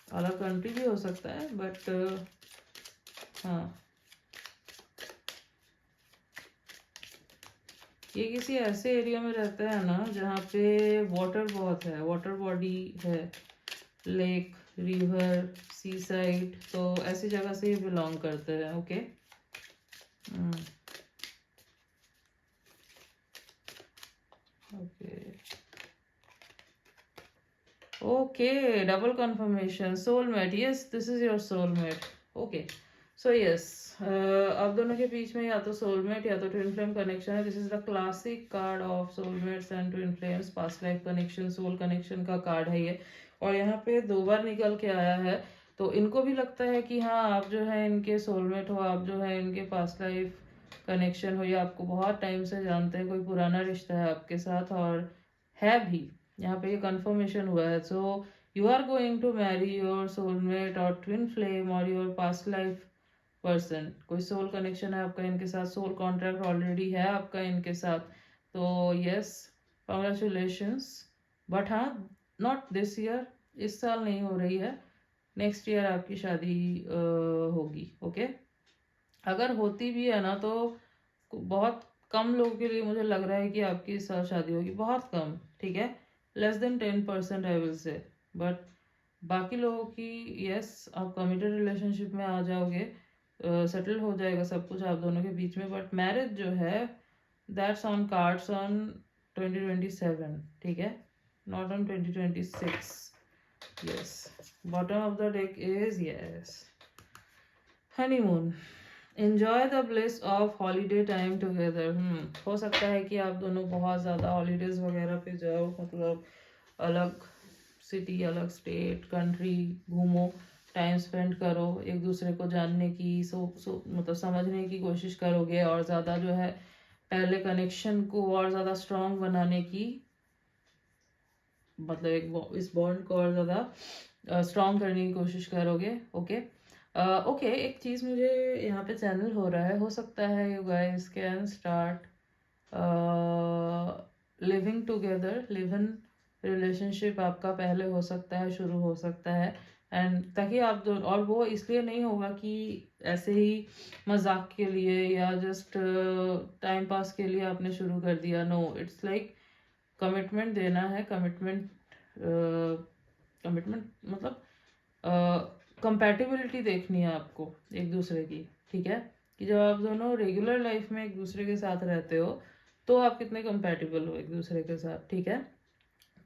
अलग कंट्री भी हो सकता है, बट हाँ ये किसी ऐसे एरिया में रहता है ना जहाँ पे वाटर बहुत है, वाटर बॉडी है, लेक, रिवर, सी साइड, तो ऐसी जगह से ये बिलोंग करते हैं, okay? Okay, double confirmation, soulmate, yes this is your soulmate, okay? So yes, आप दोनों के बीच में या तो सोलमेट या तो ट्विन फ्लेम कनेक्शन है। This is the classic card of soulmates and twin flames, past life connection, soul connection का कार्ड है ये, और यहाँ पे 2 बार निकल के आया है। तो इनको भी लगता है कि हाँ आप जो है इनके सोलमेट हो, आप जो है इनके पास्ट लाइफ कनेक्शन हो या आपको बहुत टाइम से जानते हैं, कोई पुराना रिश्ता है आपके साथ और है भी, यहाँ पे ये कंफर्मेशन हुआ है। So you are going to marry your soulmate और ट्विन फ्लेम और योर पास्ट लाइफ पर्सन। कोई सोल कनेक्शन है आपका इनके साथ, सोल कॉन्ट्रैक्ट ऑलरेडी है आपका इनके साथ। तो यस, कॉन्ग्रेचुलेशंस। बट हाँ, नॉट दिस ईयर, इस साल नहीं हो रही है, नेक्स्ट ईयर आपकी शादी होगी। ओके, अगर होती भी है ना तो बहुत कम लोगों के लिए मुझे लग रहा है कि आपकी इस साल शादी होगी, बहुत कम, ठीक है, less than 10% I will say. But बाकी लोगों की यस, आप कमिटेड रिलेशनशिप में आ जाओगे, सेटल हो जाएगा सब कुछ आप दोनों के बीच में। बट मैरिज जो है दैट्स ऑन कार्ड्स ऑन 2027, ठीक है, not on 2026। Yes, bottom of the deck is yes, honeymoon, enjoy the bliss of holiday time together. हो सकता है कि आप दोनों बहुत ज़्यादा हॉलीडेज वगैरह पे जाओ, मतलब अलग सिटी, अलग स्टेट, कंट्री घूमो, टाइम स्पेंड करो, एक दूसरे को जानने की मतलब समझने की कोशिश करोगे, और ज़्यादा जो है पहले कनेक्शन को और ज़्यादा स्ट्रॉन्ग बनाने की, मतलब एक इस बॉन्ड को और ज़्यादा स्ट्रॉन्ग करने की कोशिश करोगे। ओके, ओके, एक चीज़ मुझे यहाँ पे चैनल हो रहा है, हो सकता है you guys can start living together, live in relationship आपका पहले हो सकता है, शुरू हो सकता है, एंड ताकि आप दो, और वो इसलिए नहीं होगा कि ऐसे ही मजाक के लिए या जस्ट टाइम पास के लिए आपने शुरू कर दिया। नो, इट्स लाइक कमिटमेंट देना है, कमिटमेंट कमिटमेंट मतलब कंपैटिबिलिटी देखनी है आपको एक दूसरे की, ठीक है, कि जब आप दोनों रेगुलर लाइफ में एक दूसरे के साथ रहते हो तो आप कितने कंपैटिबल हो एक दूसरे के साथ, ठीक है।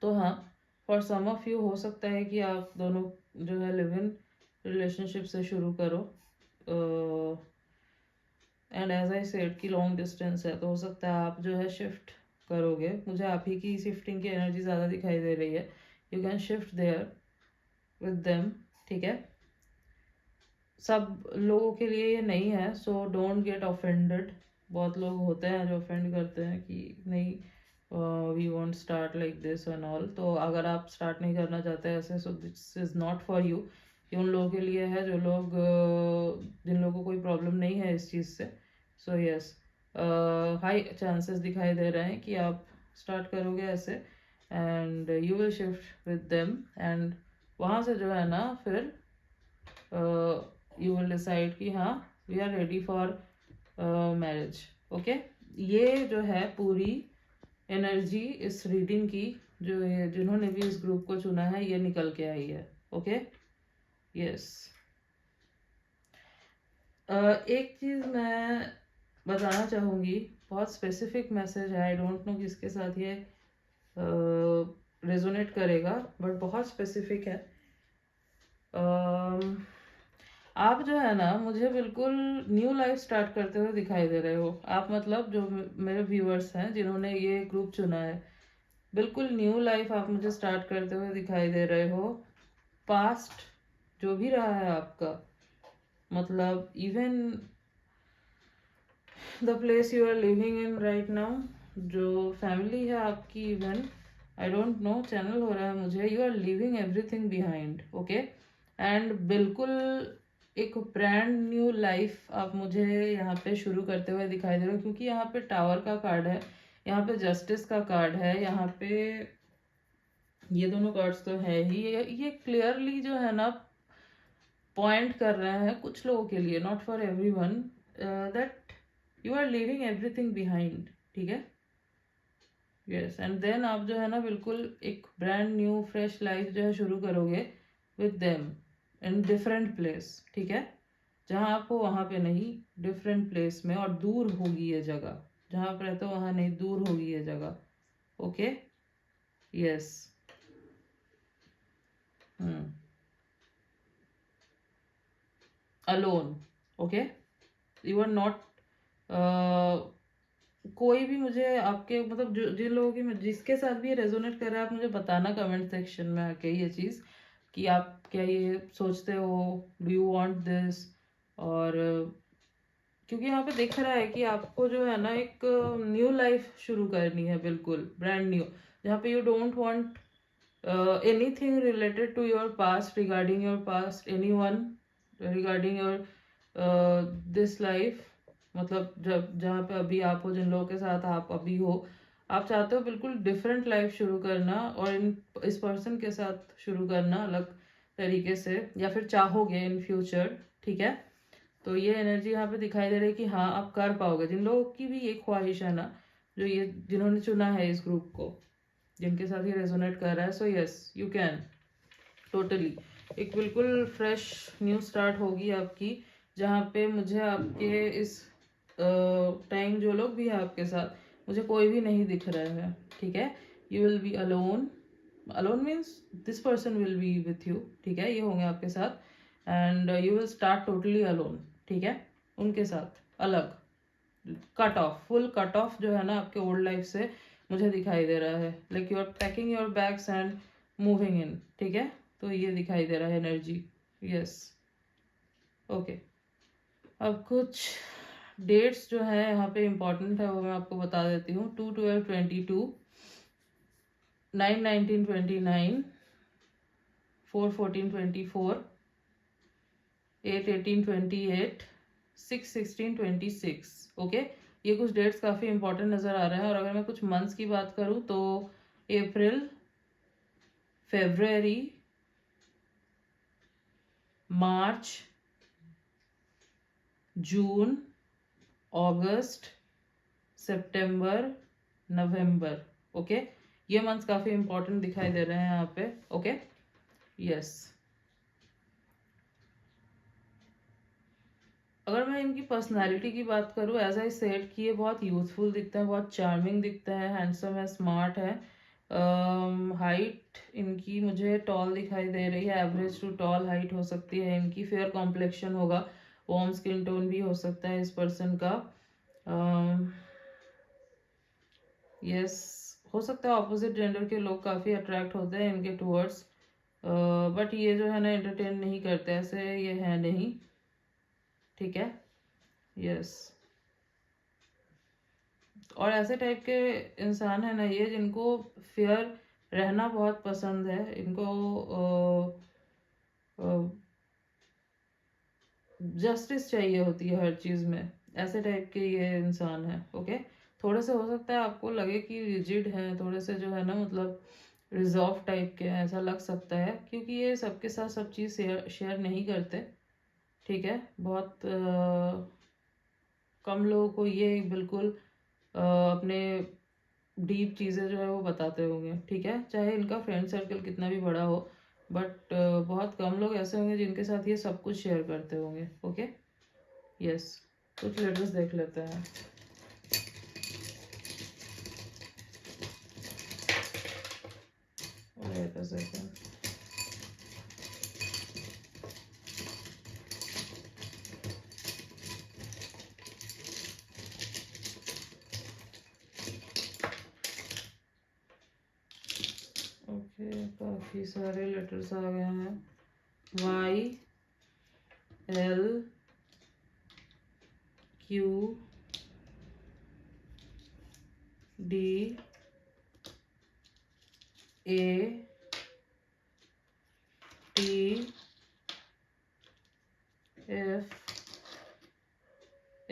तो हाँ, फॉर सम ऑफ यू हो सकता है कि आप दोनों जो है लिव इन रिलेशनशिप से शुरू करो, एंड एज आई सेड कि लॉन्ग डिस्टेंस है, तो हो सकता है आप जो है शिफ्ट करोगे, मुझे आप ही की शिफ्टिंग की एनर्जी ज़्यादा दिखाई दे रही है। You can shift there with them, ठीक है, सब लोगों के लिए ये नहीं है, सो डोंट गेट ऑफेंडेड। बहुत लोग होते हैं जो ऑफेंड करते हैं कि नहीं, we want start like this and all. तो अगर आप स्टार्ट नहीं करना चाहते ऐसे, so this is not for you. ये उन लोगों के लिए है जो लोग जिन लोगों को कोई प्रॉब्लम नहीं है इस चीज़ से। सो यस, हाई चांसेस दिखाई दे रहे हैं कि आप स्टार्ट करोगे ऐसे, and you will shift with them, and वहाँ से जो है ना फिर यू विल डिसाइड कि हाँ, we are ready for marriage. Okay, ये जो है पूरी एनर्जी इस रीडिंग की, जो ये जिन्होंने भी इस ग्रुप को चुना है, ये निकल के आई है। ओके, यस, एक चीज़ मैं बताना चाहूँगी, बहुत स्पेसिफिक मैसेज है, आई डोंट नो किसके साथ ये रेजोनेट करेगा, बट बहुत स्पेसिफिक है। आप जो है ना, मुझे बिल्कुल न्यू लाइफ स्टार्ट करते हुए दिखाई दे रहे हो। आप मतलब जो मेरे व्यूअर्स हैं जिन्होंने ये ग्रुप चुना है, बिल्कुल न्यू लाइफ आप मुझे स्टार्ट करते हुए दिखाई दे रहे हो। पास्ट जो भी रहा है आपका, मतलब even the place you are living in right now, जो फैमिली है आपकी, even I don't know, channel हो रहा है मुझे, you are living everything behind. Okay, and बिल्कुल एक ब्रांड न्यू लाइफ आप मुझे यहाँ पे शुरू करते हुए दिखाई दे रहे हो, क्योंकि यहाँ पे टावर का कार्ड है, यहाँ पे जस्टिस का कार्ड है, यहाँ पे ये दोनों कार्ड्स तो है ही, ये क्लियरली जो है ना पॉइंट कर रहे हैं कुछ लोगों के लिए, not for everyone, that you are living everything behind, ठीक है। यस, एंड देन आप जो है ना बिल्कुल एक ब्रांड न्यू फ्रेश लाइफ जो है शुरू करोगे with them in different place, ठीक है, जहाँ आप हो वहाँ पे नहीं, डिफरेंट प्लेस में, और दूर होगी ये जगह, जहाँ आप रहते हो वहाँ नहीं, दूर होगी ये जगह। Okay, yes, alone. Okay, you are not, कोई भी मुझे आपके मतलब जो जिन लोगों की जिसके साथ भी ये रेजोनेट कर रहा है, आप मुझे बताना कमेंट सेक्शन में आके ये चीज़, कि आप क्या ये सोचते हो, डू यू वांट दिस, और क्योंकि यहाँ पे दिख रहा है कि आपको जो है ना एक न्यू लाइफ शुरू करनी है, बिल्कुल ब्रांड न्यू, जहाँ पे you don't want anything related to your past, regarding your past, anyone regarding your this life, मतलब जब जहाँ पे अभी आप हो, जिन लोगों के साथ आप अभी हो, आप चाहते हो बिल्कुल डिफरेंट लाइफ शुरू करना और इस पर्सन के साथ शुरू करना अलग तरीके से, या फिर चाहोगे इन फ्यूचर, ठीक है। तो ये एनर्जी यहाँ पे दिखाई दे रही है कि हाँ आप कर पाओगे। जिन लोगों की भी ये ख्वाहिश है ना, जो ये जिन्होंने चुना है इस ग्रुप को, जिनके साथ ये रेजोनेट कर रहा है, so yes you can totally. एक बिल्कुल फ्रेश न्यू स्टार्ट होगी आपकी, जहाँ पे मुझे आपके इस टाइम जो लोग भी हैं आपके साथ, मुझे कोई भी नहीं दिख रहा है, ठीक है। You will be alone, alone means this person will be with you, ठीक है, ये होंगे आपके साथ and you will start totally alone, ठीक है, उनके साथ अलग, cut off, full cut off जो है ना आपके ओल्ड लाइफ से मुझे दिखाई दे रहा है। Like you are packing your bags and moving in, ठीक है, तो ये दिखाई दे रहा है एनर्जी, यस ओके। अब कुछ डेट्स जो है यहाँ पे इम्पोर्टेंट है वो मैं आपको बता देती हूँ। 2/12/22, 9/19/29, 4/14/24, 8/18/28, 6/16/26, ओके। ये कुछ डेट्स काफ़ी इंपॉर्टेंट नज़र आ रहे हैं। और अगर मैं कुछ मंथ्स की बात करूँ तो अप्रैल, फरवरी, मार्च, जून, अगस्त, सितंबर, नवंबर, ओके। ये मंथ्स काफ़ी इंपॉर्टेंट दिखाई दे रहे हैं यहाँ पे, ओके, यस। अगर मैं इनकी पर्सनालिटी की बात करूँ, एज आई सेड कि ये बहुत यूथफुल दिखते हैं, बहुत चार्मिंग दिखते हैं, हैंडसम है, स्मार्ट है। हाइट इनकी मुझे टॉल दिखाई दे रही है, एवरेज टू टॉल हाइट हो सकती है इनकी। फेयर कॉम्प्लेक्शन होगा, वार्म स्किन टोन भी हो सकता है इस पर्सन का। यस हो सकता है ऑपोजिट जेंडर के लोग काफ़ी अट्रैक्ट होते हैं इनके टूवर्ड्स, बट ये जो है ना एंटरटेन नहीं करते, ऐसे ये है नहीं, ठीक है, यस। और ऐसे टाइप के इंसान है ना ये, जिनको फेयर रहना बहुत पसंद है, इनको जस्टिस चाहिए होती है हर चीज़ में, ऐसे टाइप के ये इंसान है, ओके। थोड़े से हो सकता है आपको लगे कि रिजिड हैं, थोड़े से जो है ना मतलब रिजर्व टाइप के हैं, ऐसा लग सकता है, क्योंकि ये सबके साथ सब चीज़ शेयर नहीं करते, ठीक है। बहुत कम लोगों को ये बिल्कुल अपने डीप चीज़ें जो है वो बताते होंगे, ठीक है, चाहे इनका फ्रेंड सर्कल कितना भी बड़ा हो, बट बहुत कम लोग ऐसे होंगे जिनके साथ ये सब कुछ शेयर करते होंगे, ओके, यस। कुछ लेटर्स देख लेते हैं। वेट अ सेकंड, ओके, काफ़ी सारे लेटर्स आ गए हैं। YLQ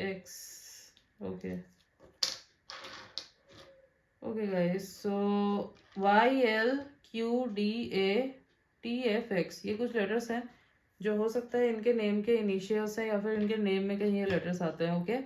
DAFX, okay, okay guys, so YLQDATFX ये कुछ लेटर्स हैं जो हो सकता है इनके नेम के इनिशियल्स हैं, या फिर इनके नेम में कहीं ये लेटर्स आते हैं, okay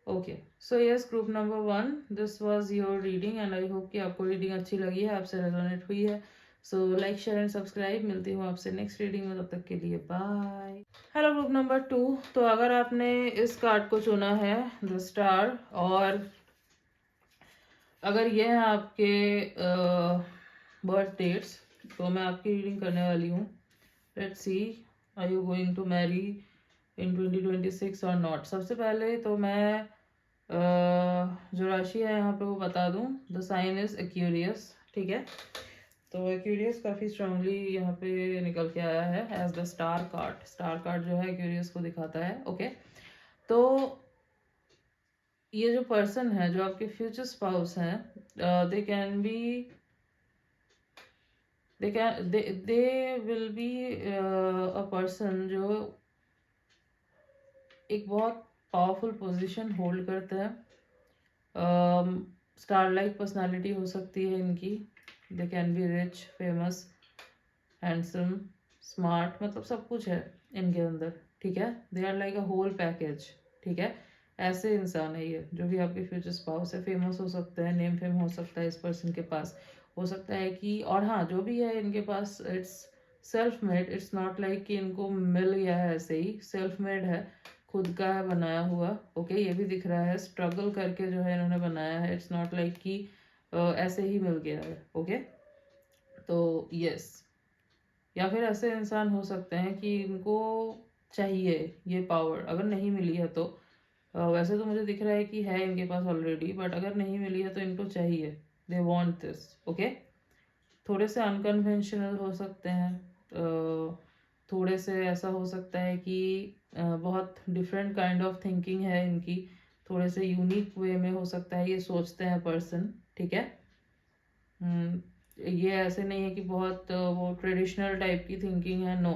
okay. So yes group number 1, this was your reading and I hope कि आपको रीडिंग अच्छी लगी है, आपसे रेजोनेट हुई है। So like, share and subscribe. मिलती हूँ आपसे नेक्स्ट रीडिंग में, तब तक के लिए बाय। हेलो ग्रुप नंबर 2, तो अगर आपने इस कार्ड को चुना है द स्टार, और अगर ये है आपके बर्थ डेट्स, तो मैं आपकी रीडिंग करने वाली हूँ। Let's see, are you going to marry in 2026 और नॉट। सबसे पहले तो मैं जो राशि है यहाँ पे वो बता दूँ। द साइन इज एक्वेरियस, ठीक है। तो एक्वेरियस काफ़ी स्ट्रांगली यहाँ पे निकल के आया है as the star card. Star card जो है एक्वेरियस को दिखाता है, ओके। तो ये जो पर्सन है, जो आपके फ्यूचर स्पाउस हैं, दे can B they will be a person जो एक बहुत पावरफुल पोजीशन होल्ड करता है। स्टार लाइक पर्सनालिटी हो सकती है इनकी। They can be rich, famous, handsome, smart, मतलब सब कुछ है इनके अंदर, ठीक है। They are like a whole package, ठीक है। ऐसे इंसान है ये, जो भी आपके फ्यूचर स्पाउस है। फेमस हो सकता है, नेम फेम हो सकता है इस पर्सन के पास, हो सकता है कि, और हाँ, जो भी है इनके पास, it's self made. It's not like कि इनको मिल गया है ऐसे ही, सेल्फ मेड है, खुद का है, बनाया हुआ। ओके, ये भी दिख रहा है, स्ट्रगल करके जो है इन्होंने बनाया है। इट्स नॉट लाइक कि ऐसे ही मिल गया है। ओके, तो यस, या फिर ऐसे इंसान हो सकते हैं कि इनको चाहिए ये पावर, अगर नहीं मिली है तो वैसे तो मुझे दिख रहा है कि है इनके पास ऑलरेडी, बट अगर नहीं मिली है तो इनको चाहिए, दे वांट दिस। ओके, थोड़े से अनकन्वेंशनल हो सकते हैं, थोड़े से ऐसा हो सकता है कि बहुत डिफरेंट काइंड ऑफ थिंकिंग है इनकी, थोड़े से यूनिक वे में हो सकता है ये सोचते हैं पर्सन, ठीक है। ये ऐसे नहीं है कि बहुत वो ट्रेडिशनल टाइप की थिंकिंग है, नो,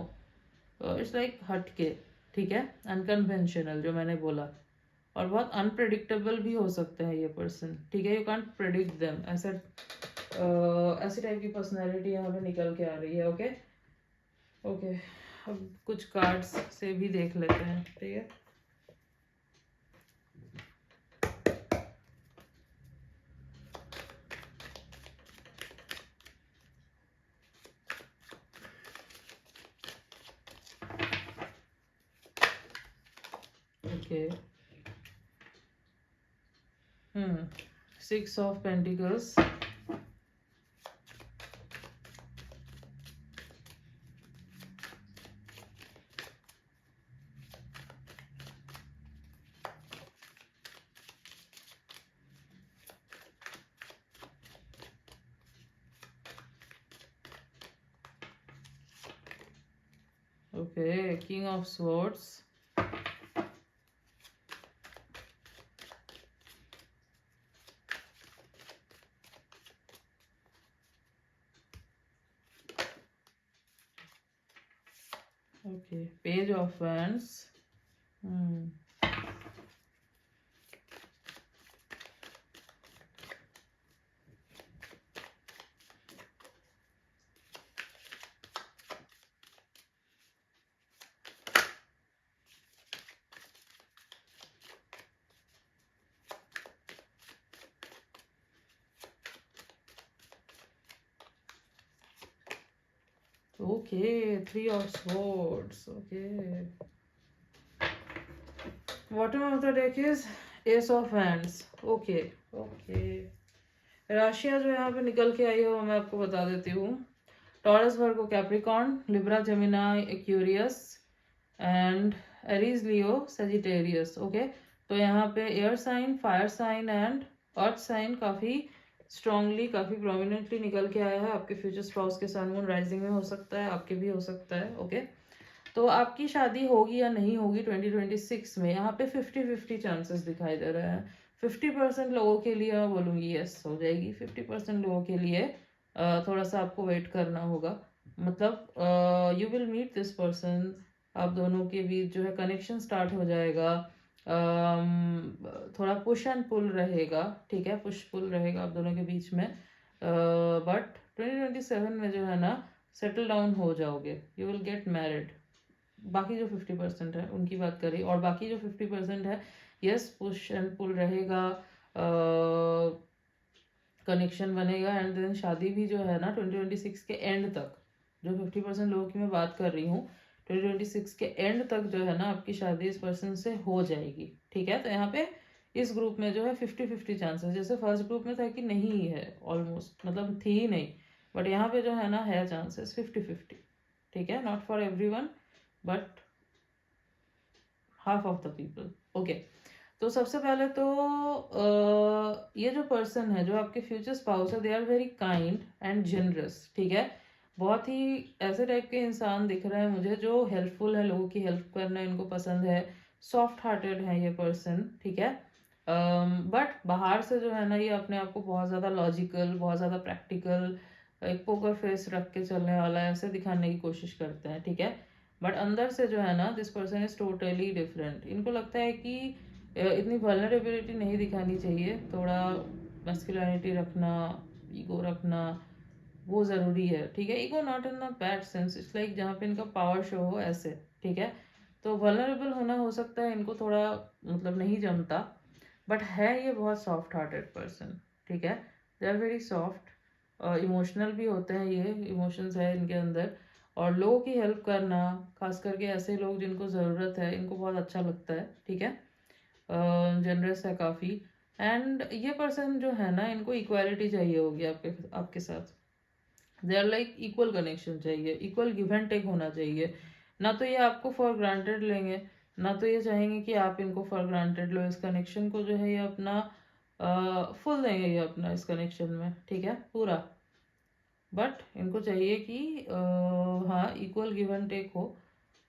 इट्स लाइक हटके, ठीक है, अनकन्वेंशनल जो मैंने बोला। और बहुत अनप्रेडिक्टेबल भी हो सकते हैं ये पर्सन, ठीक है। यू कांट प्रेडिक्ट देम, ऐसा ऐसी टाइप की पर्सनैलिटी यहाँ पे निकल के आ रही है। ओके ओके, अब कुछ कार्ड्स से भी देख लेते हैं, ठीक है। Okay, 6 of pentacles, okay, king of swords, okay, page of wands, okay, 3 of swords, okay. Bottom of the deck is Ace of Wands, okay, okay. राशियां जो यहाँ पे निकल के आई हो मैं आपको बता देती हूँ। Taurus, Virgo, Capricorn, Libra, Gemini, Aquarius and Aries, Leo, Sagittarius. Okay, तो यहाँ पे air sign, fire sign and earth sign काफी स्ट्रांगली, काफी प्रोमिनेंटली निकल के आया है। आपके फ्यूचर स्पाउस के सन मून राइजिंग में हो सकता है, आपके भी हो सकता है। ओके, तो आपकी शादी होगी या नहीं होगी 2026 में, यहाँ पे 50-50 चांसेस दिखाई दे रहे हैं। 50% लोगों के लिए मैं बोलूँगी यस हो जाएगी, 50% लोगों के लिए थोड़ा सा आपको वेट करना होगा। मतलब you will meet this person, आप दोनों के बीच जो है कनेक्शन स्टार्ट हो जाएगा। थोड़ा पुश एंड पुल रहेगा, ठीक है, पुश पुल रहेगा आप दोनों के बीच में, बट 2027 में जो है ना सेटल डाउन हो जाओगे, यू विल गेट मैरिड। बाकी जो 50% है उनकी बात करें, और बाकी जो 50% है, यस, पुश एंड पुल रहेगा, कनेक्शन बनेगा, एंड देन शादी भी जो है ना 2026 के एंड तक, जो 50% लोगों की मैं बात कर रही हूँ, 2026 के एंड तक जो है ना आपकी शादी इस पर्सन से हो जाएगी, ठीक है। तो यहाँ पे इस ग्रुप में जो है 50-50 चांसेस, जैसे फर्स्ट ग्रुप में था कि नहीं है, ऑलमोस्ट मतलब थी ही नहीं, बट यहाँ पे जो है ना है चांसेस 50-50, ठीक है। Not for everyone but half of the people. Okay, तो सबसे पहले तो ये जो पर्सन है, जो आपके फ्यूचर स्पाउस है, they are very kind and generous, ठीक है। बहुत ही ऐसे टाइप के इंसान दिख रहे हैं मुझे जो हेल्पफुल है, लोगों की हेल्प करना इनको पसंद है, सॉफ्ट हार्टेड है ये पर्सन, ठीक है। बट बाहर से जो है ना ये अपने आप को बहुत ज़्यादा लॉजिकल, बहुत ज़्यादा प्रैक्टिकल, एक पोकर फेस रख के चलने वाला ऐसे दिखाने की कोशिश करते हैं, ठीक है। बट अंदर से जो है ना this person is totally different. इनको लगता है कि इतनी वल्नरेबिलिटी नहीं दिखानी चाहिए, थोड़ा मस्कुलिनिटी रखना, ईगो रखना वो ज़रूरी है, ठीक है। Ego not in the bad sense, it's like जहाँ पे इनका पावर शो हो ऐसे, ठीक है। तो वल्नरेबल होना हो सकता है इनको थोड़ा मतलब नहीं जमता, बट है ये बहुत सॉफ्ट हार्टेड पर्सन, ठीक है। They are very soft, emotional भी होते हैं, ये इमोशंस है इनके अंदर। और लोगों की हेल्प करना, खास करके ऐसे लोग जिनको ज़रूरत है, इनको बहुत अच्छा लगता है, ठीक है। जनरस है काफ़ी। एंड ये पर्सन जो है ना इनको इक्वालिटी चाहिए होगी आपके आपके साथ। They are like equal connection चाहिए, इक्वल गिव एंड टेक होना चाहिए। ना तो ये आपको फॉर ग्रांटेड लेंगे, ना तो ये चाहेंगे कि आप इनको फॉर ग्रांटेड लो। इस कनेक्शन को जो है ये अपना फुल देंगे ये अपना इस कनेक्शन में, ठीक है, पूरा। बट इनको चाहिए कि हाँ इक्वल गिव एंड टेक हो।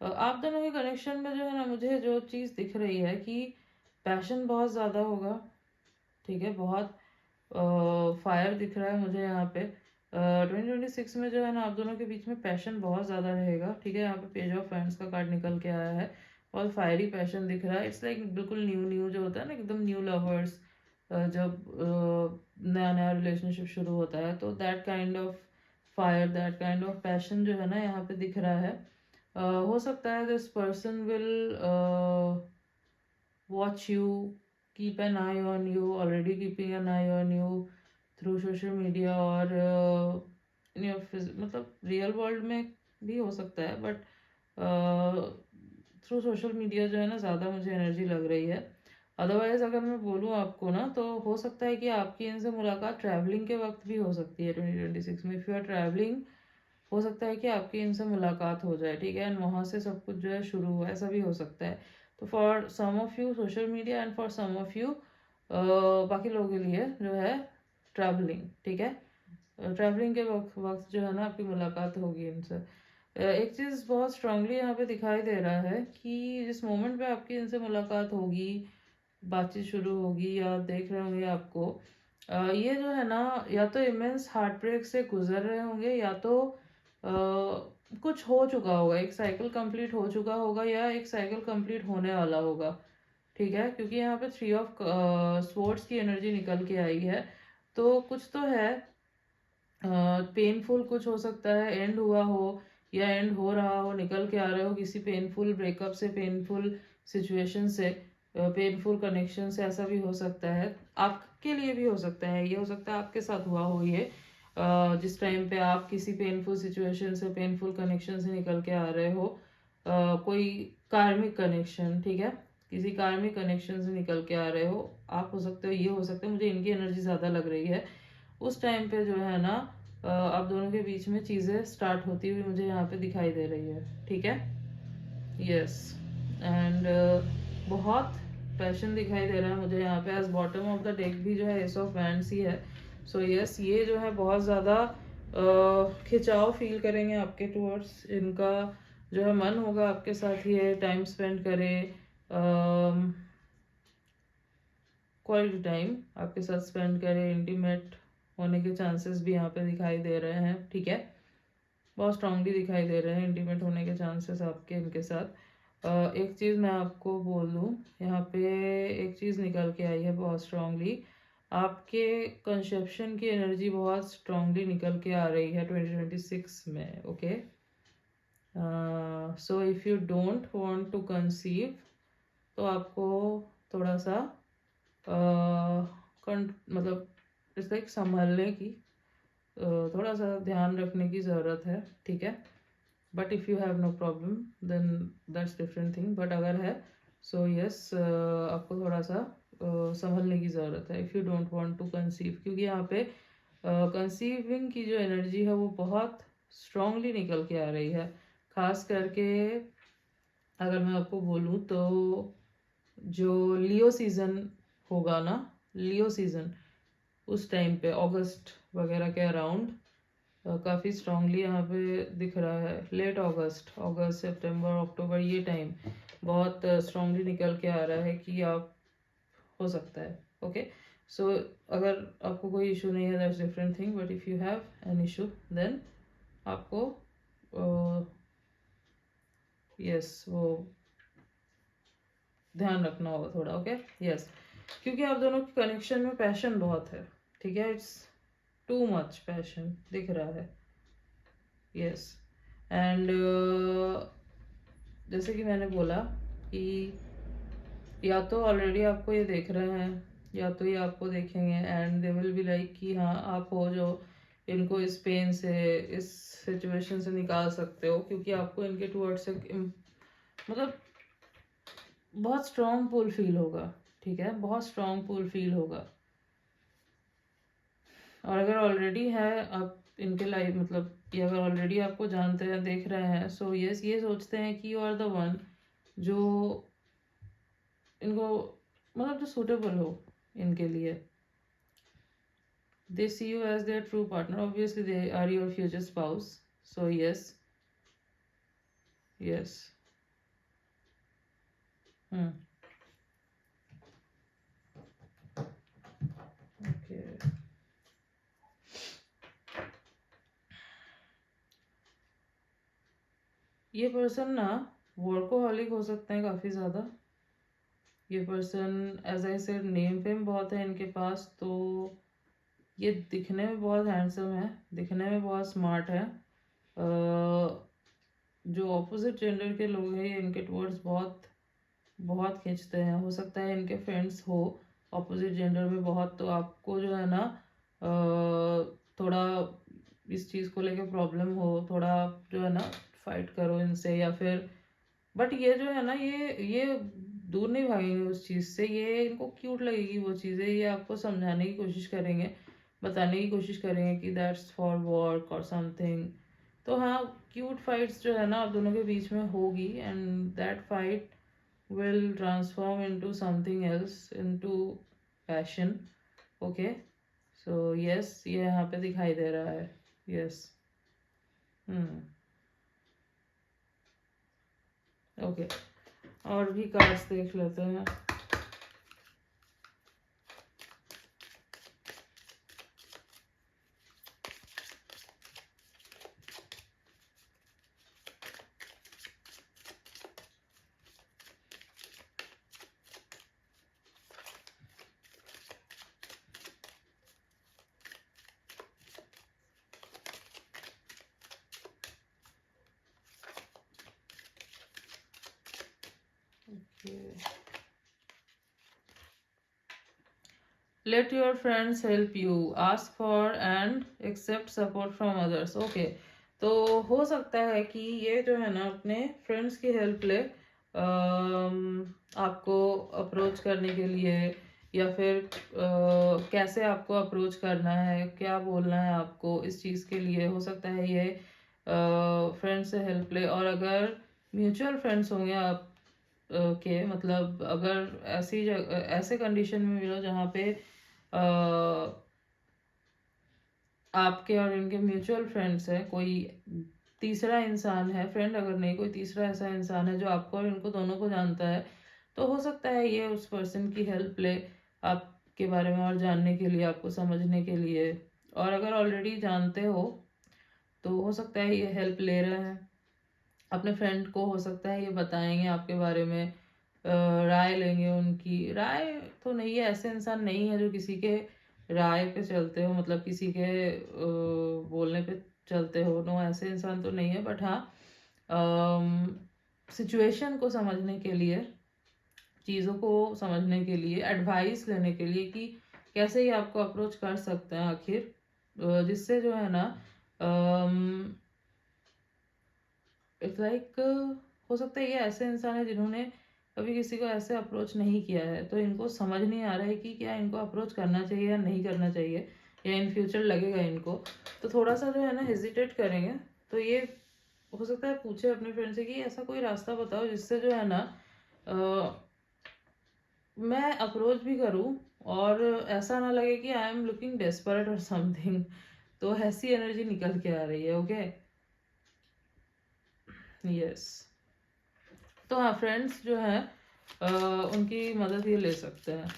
आप दोनों के कनेक्शन में जो है ना मुझे जो चीज़ दिख रही है कि पैशन बहुत ज़्यादा होगा, ठीक है। बहुत फायर दिख रहा है मुझे यहाँ पे। 2026 में जो है ना आप दोनों के बीच में पैशन बहुत ज़्यादा रहेगा, ठीक है। यहाँ पे पेज ऑफ फ्रेंड्स का कार्ड निकल के आया है, बहुत फायरी पैशन दिख रहा है। इट्स लाइक बिल्कुल न्यू न्यू जो होता है ना, एकदम न्यू लवर्स, जब नया नया रिलेशनशिप शुरू होता है, तो that kind of fire, that kind of passion जो है ना यहाँ पे दिख रहा है। हो सकता है this person will watch you, keep an eye on you, already keeping an eye on you through social media और in your मतलब रियल वर्ल्ड में भी हो सकता है, बट थ्रू सोशल मीडिया जो है ना ज़्यादा मुझे एनर्जी लग रही है। अदरवाइज अगर मैं बोलूँ आपको ना तो हो सकता है कि आपकी इनसे मुलाकात ट्रैवलिंग के वक्त भी हो सकती है 2026 में। इफ़ यू आर ट्रैवलिंग हो सकता है कि आपकी इनसे मुलाकात हो जाए, ठीक है। एंड वहाँ से सब कुछ जो है शुरू हो, ऐसा भी हो सकता है। तो for some of you social media and for some of you बाकी लोगों के लिए जो है ट्रैवलिंग, ठीक है। ट्रैवलिंग के वक्त जो है ना आपकी मुलाकात होगी इनसे। एक चीज़ बहुत स्ट्रांगली यहाँ पे दिखाई दे रहा है कि जिस मोमेंट पे आपकी इनसे मुलाकात होगी, बातचीत शुरू होगी या देख रहे होंगे आपको, ये जो है ना या तो इमेंस हार्ट ब्रेक से गुजर रहे होंगे, या तो कुछ हो चुका होगा, एक साइकिल कंप्लीट हो चुका होगा या एक साइकिल कंप्लीट होने वाला होगा, ठीक है। क्योंकि यहाँ पे 3 ऑफ स्वॉर्ड्स की एनर्जी निकल के आई है, तो कुछ तो है। पेनफुल कुछ हो सकता है, एंड हुआ हो या एंड हो रहा हो, निकल के आ रहे हो किसी पेनफुल ब्रेकअप से, पेनफुल सिचुएशन से, पेनफुल कनेक्शन से, ऐसा भी हो सकता है। आपके लिए भी हो सकता है, ये हो सकता है आपके साथ हुआ हो ये, जिस टाइम पे आप किसी पेनफुल सिचुएशन से, पेनफुल कनेक्शन से निकल के आ रहे हो। कोई कार्मिक कनेक्शन, ठीक है, किसी कार्मिक कनेक्शन से निकल के आ रहे हो आप, हो सकते हो ये हो सकता है। मुझे इनकी एनर्जी ज़्यादा लग रही है। उस टाइम पे जो है ना आप दोनों के बीच में चीज़ें स्टार्ट होती हुई मुझे यहाँ पे दिखाई दे रही है, ठीक है। यस। एंड बहुत पैशन दिखाई दे रहा है मुझे यहाँ पे। As bottom of the deck भी जो है एस ऑफ वैंड्स ही है। सो यस, ये जो है बहुत ज़्यादा खिंचाव फील करेंगे आपके टूवर्ड्स। इनका जो है मन होगा आपके साथ ये टाइम स्पेंड करे, क्वालिटी टाइम आपके साथ स्पेंड करे, इंटीमेट होने के चांसेस भी यहाँ पे दिखाई दे रहे हैं, ठीक है। बहुत स्ट्रांगली दिखाई दे रहे हैं इंटीमेट होने के चांसेस आपके इनके साथ। एक चीज़ मैं आपको बोल दूँ, यहाँ पे एक चीज़ निकल के आई है बहुत स्ट्रांगली। आपके कंसेप्शन की एनर्जी बहुत स्ट्रांगली निकल के आ रही है 2026 में, okay. So if you don't want to conceive, तो आपको थोड़ा सा मतलब इस लाइक संभलने की, थोड़ा सा ध्यान रखने की ज़रूरत है, ठीक है। But if you have no problem then that's different thing. बट अगर है सो यस, आपको थोड़ा सा संभलने की ज़रूरत है if you don't want to conceive. क्योंकि यहाँ पे कंसीविंग की जो एनर्जी है वो बहुत स्ट्रांगली निकल के आ रही है। खास करके अगर मैं आपको बोलूँ तो जो लियो सीज़न होगा ना, लियो सीज़न उस टाइम पे अगस्त वगैरह के अराउंड काफ़ी स्ट्रांगली यहाँ पे दिख रहा है। लेट अगस्त सितंबर अक्टूबर ये टाइम बहुत स्ट्रांगली निकल के आ रहा है कि आप हो सकता है। ओके, सो अगर आपको कोई इशू नहीं है that's different thing, but if you have an issue then आपको यस वो ध्यान रखना होगा थोड़ा। ओके यस, क्योंकि आप दोनों के कनेक्शन में पैशन बहुत है। ठीक है, इट्स टू मच पैशन दिख रहा है। यस एंड जैसे कि मैंने बोला कि या तो ऑलरेडी आपको ये देख रहे हैं या तो ये आपको देखेंगे and they will be like कि हाँ आप हो जो इनको इस पेन से इस सिचुएशन से निकाल सकते हो, क्योंकि आपको इनके टूवर्ड्स से मतलब बहुत स्ट्रॉन्ग पुल फील होगा। ठीक है, बहुत स्ट्रॉन्ग पुल फील होगा। और अगर ऑलरेडी है आप इनके लाइफ मतलब कि अगर ऑलरेडी आपको जानते हैं देख रहे हैं सो यस ये सोचते हैं कि यू आर द वन जो इनको मतलब जो सूटेबल हो इनके लिए। They see you as their true partner, obviously they are your future spouse. So yes yes okay ये पर्सन ना वर्कोहॉलिक हो सकते हैं काफ़ी ज़्यादा। ये person as I said name fame बहुत है इनके पास, तो ये दिखने में बहुत हैंडसम है, दिखने में बहुत स्मार्ट है। जो ऑपोजिट जेंडर के लोग हैं ये इनके टुवर्ड्स बहुत बहुत खींचते हैं। हो सकता है इनके फ्रेंड्स हो ऑपोजिट जेंडर में बहुत, तो आपको जो है ना थोड़ा इस चीज़ को लेके प्रॉब्लम हो, थोड़ा जो है ना फाइट करो इनसे या फिर, बट ये जो है ना ये दूर नहीं भागेंगे उस चीज़ से। ये इनको क्यूट लगेगी वो चीज़ें, ये आपको समझाने की कोशिश करेंगे, बताने की कोशिश करेंगे कि दैट्स फॉर वर्क और समथिंग। तो हाँ क्यूट फाइट्स जो है ना आप दोनों के बीच में होगी and that fight will transform into something else, into passion. Okay so yes ये यहाँ पे दिखाई दे रहा है। यस ओके और भी कार्ड्स देख लेते हैं। Let your friends help you. Ask for and accept support from others. Okay, तो हो सकता है कि ये जो है ना अपने फ्रेंड्स की हेल्प ले आपको अप्रोच करने के लिए, या फिर कैसे आपको अप्रोच करना है, क्या बोलना है आपको, इस चीज़ के लिए हो सकता है ये फ्रेंड्स से हेल्प ले। और अगर म्यूचुअल फ्रेंड्स होंगे आप के मतलब अगर ऐसी ऐसे कंडीशन में मिलो जहाँ पे आपके और इनके म्यूचुअल फ्रेंड्स हैं, कोई तीसरा इंसान है, फ्रेंड अगर नहीं कोई तीसरा ऐसा इंसान है जो आपको और इनको दोनों को जानता है, तो हो सकता है ये उस पर्सन की हेल्प ले आपके बारे में और जानने के लिए, आपको समझने के लिए। और अगर ऑलरेडी जानते हो तो हो सकता है ये हेल्प ले रहे हैं अपने फ्रेंड को, हो सकता है ये बताएंगे आपके बारे में, राय लेंगे। उनकी राय तो नहीं है, ऐसे इंसान नहीं है जो किसी के राय पे चलते हो, मतलब किसी के बोलने पे चलते हो। नो ऐसे इंसान तो नहीं है, बट हाँ सिचुएशन को समझने के लिए, चीज़ों को समझने के लिए, एडवाइस लेने के लिए कि कैसे ये आपको अप्रोच कर सकते हैं आखिर, जिससे जो है ना इट्स लाइक हो सकता है ये ऐसे इंसान है जिन्होंने कभी किसी को ऐसे अप्रोच नहीं किया है, तो इनको समझ नहीं आ रहा है कि क्या इनको अप्रोच करना चाहिए या नहीं करना चाहिए, या इन फ्यूचर लगेगा इनको, तो थोड़ा सा जो है ना हेजिटेट करेंगे। तो ये हो सकता है पूछे अपने फ्रेंड से कि ऐसा कोई रास्ता बताओ जिससे जो है ना मैं अप्रोच भी करूं और ऐसा ना लगे कि आई एम लुकिंग डेस्परेट और समथिंग। तो ऐसी एनर्जी निकल के आ रही है। Okay, yes. तो हाँ फ्रेंड्स जो है उनकी मदद ये ले सकते हैं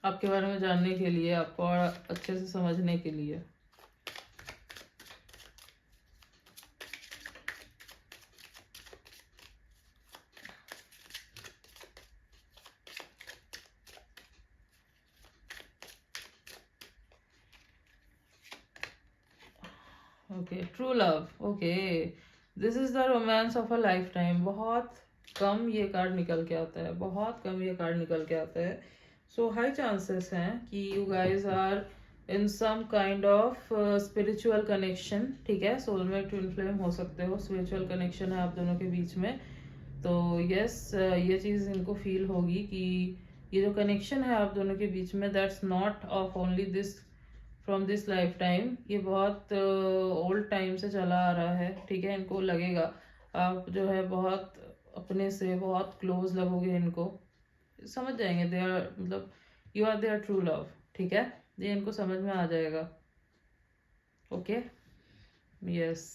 आपके बारे में जानने के लिए, आपको और अच्छे से समझने के लिए। Okay, true love. Okay, this is the romance of a life time. बहुत कम ये कार्ड निकल के आता है, बहुत कम ये कार्ड निकल के आता है। सो हाई चांसेस हैं कि you guys are in some kind of spiritual connection. ठीक है, सोलमेट ट्विन फ्लेम हो सकते हो, स्पिरिचुअल कनेक्शन है आप दोनों के बीच में। तो यस, ये चीज़ इनको फील होगी कि ये जो कनेक्शन है आप दोनों के बीच में, that's not of only this from this life time, ये बहुत ओल्ड टाइम से चला आ रहा है। ठीक है, इनको लगेगा आप जो है बहुत अपने से बहुत क्लोज लगोगे, इनको समझ जाएंगे। दे आर मतलब you are their true love. ठीक है, ये इनको समझ में आ जाएगा। Okay, yes.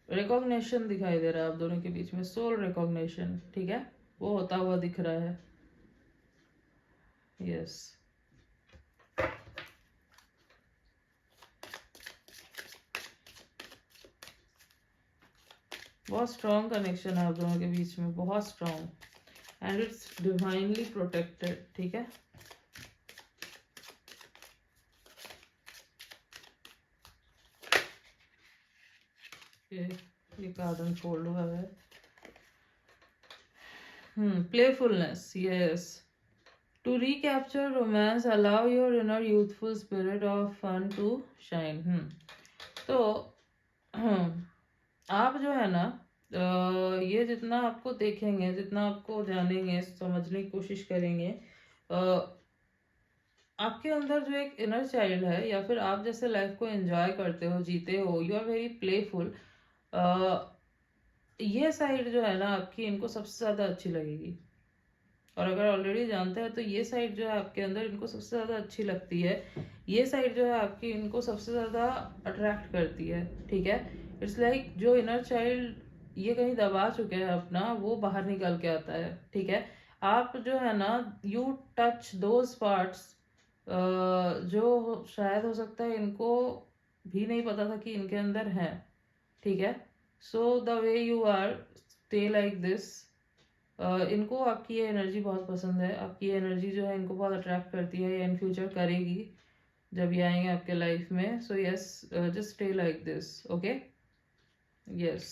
रिकॉग्निशन दिखाई दे रहा है आप दोनों के बीच में, सोल रिकॉग्निशन। ठीक है, वो होता हुआ दिख रहा है। यस, बहुत स्ट्रॉन्ग कनेक्शन है आप दोनों के बीच में, बहुत strong, and it's divinely protected. ठीक है, ये कार्ड अनफोल्ड हुआ है। Playfulness, yes. To recapture romance, allow your inner youthful spirit of fun to shine। तो आप जो है ना ये जितना आपको देखेंगे, जितना आपको जानेंगे, समझने की कोशिश करेंगे, आपके अंदर जो एक इनर चाइल्ड है, या फिर आप जैसे लाइफ को एंजॉय करते हो, जीते हो, यू आर वेरी प्लेफुल, ये साइड जो है ना आपकी, इनको सबसे ज़्यादा अच्छी लगेगी। और अगर ऑलरेडी जानते हैं तो ये साइड जो है आपके अंदर इनको सबसे ज़्यादा अच्छी लगती है। ये साइड जो है आपकी इनको सबसे ज़्यादा अट्रैक्ट करती है। ठीक है, इट्स लाइक जो इनर चाइल्ड ये कहीं दबा चुके हैं अपना, वो बाहर निकल के आता है। ठीक है, आप जो है ना यू टच दोज पार्ट्स जो शायद हो सकता है इनको भी नहीं पता था कि इनके अंदर है। ठीक है, so the way you are stay like this, इनको आपकी ये एनर्जी बहुत पसंद है। आपकी ये एनर्जी जो है इनको बहुत अट्रैक्ट करती है, या इन फ्यूचर करेगी जब ये आएंगे आपके लाइफ में। So yes, just stay like this. Okay, yes.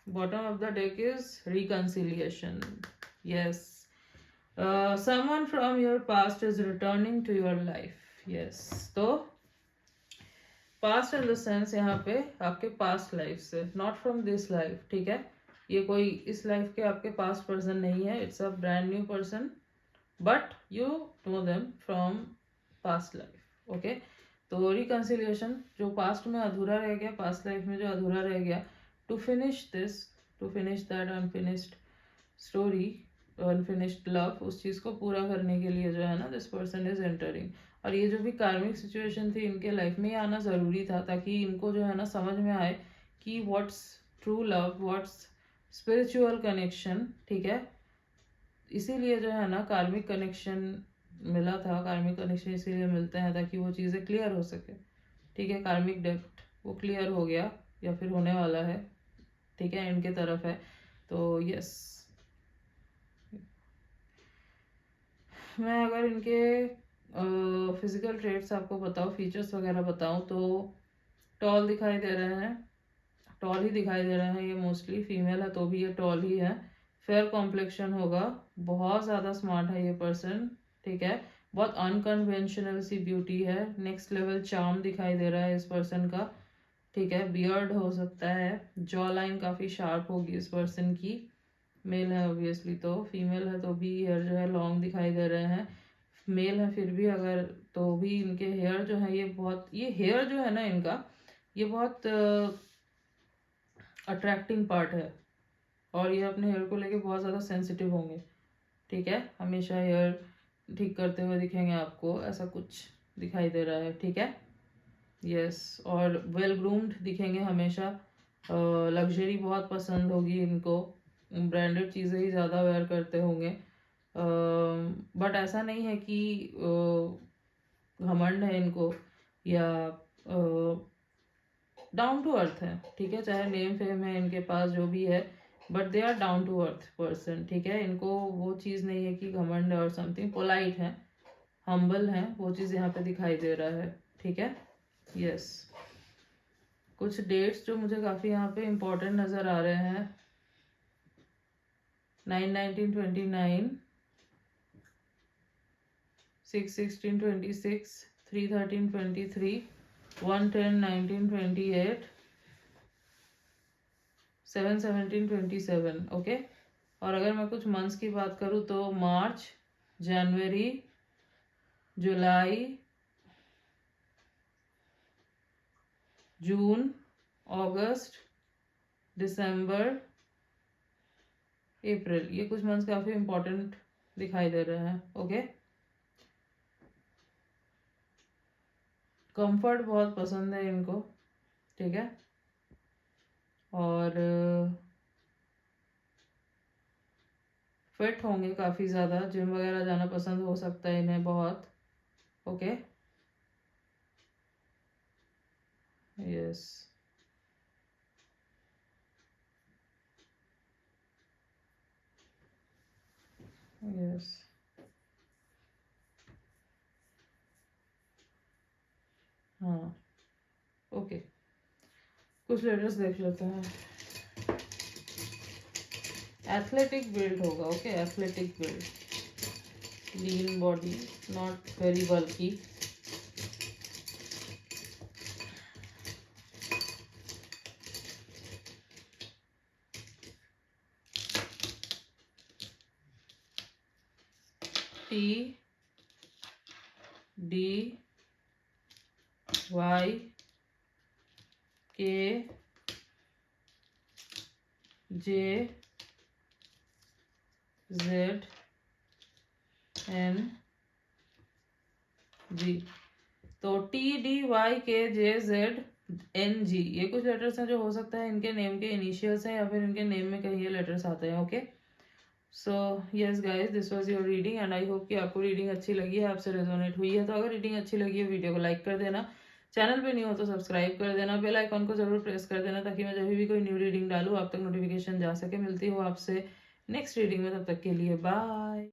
Bottom of the deck is reconciliation. Yes, someone from your past is returning to your life। yes, तो पास्ट इन द सेंस यहाँ पे आपके पास्ट लाइफ से, नॉट फ्रॉम दिस लाइफ। ठीक है, ये कोई इस लाइफ के आपके पास्ट पर्सन नहीं है, it's a brand new person, but you know them from past life. Okay, तो रिकंसिलिएशन, जो पास्ट में अधूरा रह गया, पास्ट लाइफ में जो अधूरा रह गया, to finish this, to finish that unfinished story, unfinished love, उस चीज़ को पूरा करने के लिए जो है ना दिस पर्सन इज एंटरिंग। और ये जो भी कार्मिक सिचुएशन थी इनके लाइफ में, ये आना ज़रूरी था, ताकि इनको जो है ना समझ में आए कि what's true love, what's spiritual connection. ठीक है, इसीलिए जो है ना कार्मिक कनेक्शन मिला था, कार्मिक कनेक्शन इसीलिए मिलते हैं ताकि वो चीज़ें क्लियर हो सके। ठीक है, कार्मिक डेप्ट वो क्लियर हो गया या फिर होने वाला है। ठीक है, इनके तरफ है। तो यस, मैं अगर इनके फिजिकल ट्रेट्स आपको बताऊँ, फीचर्स वगैरह बताऊँ, तो टॉल दिखाई दे रहे हैं, टॉल ही दिखाई दे रहे हैं। ये मोस्टली फीमेल है तो भी ये टॉल ही है। फेयर कॉम्प्लेक्शन होगा, बहुत ज़्यादा स्मार्ट है ये पर्सन। ठीक है, बहुत अनकन्वेंशनल सी ब्यूटी है, नेक्स्ट लेवल चार्म दिखाई दे रहा है इस पर्सन का। ठीक है, बियर्ड हो सकता है, जॉ लाइन काफ़ी शार्प होगी इस पर्सन की। मेल है ऑब्वियसली, तो फीमेल है तो भी हेयर जो है लॉन्ग दिखाई दे रहे हैं। मेल है फिर भी अगर, तो भी इनके हेयर जो है, ये बहुत, ये हेयर जो है ना इनका, ये बहुत अट्रैक्टिंग पार्ट है, और ये अपने हेयर को लेके बहुत ज़्यादा सेंसिटिव होंगे। ठीक है, हमेशा हेयर ठीक करते हुए दिखेंगे आपको, ऐसा कुछ दिखाई दे रहा है, ठीक है। यस, और वेल ग्रूम्ड दिखेंगे हमेशा। लग्जरी बहुत पसंद होगी इनको, ब्रांडेड चीज़ें ही ज़्यादा वेयर करते होंगे। बट ऐसा नहीं है कि घमंड है इनको या डाउन टू अर्थ है, ठीक है। चाहे नेम फेम है इनके पास जो भी है, but they are down to earth person, ठीक है। इनको वो चीज़ नहीं है कि घमंड है और समथिंग, पोलाइट है, हम्बल है, वो चीज़ यहाँ पे दिखाई दे रहा है, ठीक है। यस, कुछ डेट्स जो मुझे काफ़ी यहाँ पे इम्पोर्टेंट नज़र आ रहे हैं। 9/19/29, 6/16/26, 3/13/23, 1/10/1928, 7/17/27, ओके। और अगर मैं कुछ मंथ्स की बात करूँ तो मार्च, जनवरी, जुलाई, जून, अगस्त, दिसंबर, अप्रैल, ये कुछ मंथ्स काफ़ी इम्पोर्टेंट दिखाई दे रहे हैं, ओके। कंफर्ट बहुत पसंद है इनको, ठीक है। और फिट होंगे काफ़ी ज़्यादा, जिम वगैरह जाना पसंद हो सकता है इन्हें बहुत, ओके। यस, यस, हाँ, ओके। कुछ लेटर्स देख लेते हैं। एथलेटिक बिल्ड होगा, okay, athletic build, lean body, not very bulky, T D Y K J Z N G। तो TDYKJZNG ये कुछ लेटर्स हैं जो हो सकता है इनके नेम के इनिशियल्स हैं या फिर इनके नेम में कहीं ये लेटर्स आते हैं, okay. So yes guys, this was your reading and I hope कि आपको रीडिंग अच्छी लगी है, आपसे रेजोनेट हुई है। तो अगर रीडिंग अच्छी लगी है वीडियो को लाइक कर देना, चैनल पे नहीं हो तो सब्सक्राइब कर देना, बेल आइकॉन को जरूर प्रेस कर देना ताकि मैं जब भी कोई न्यू रीडिंग डालूँ आप तक नोटिफिकेशन जा सके। मिलती हूँ आपसे नेक्स्ट रीडिंग में, तब तक के लिए बाय।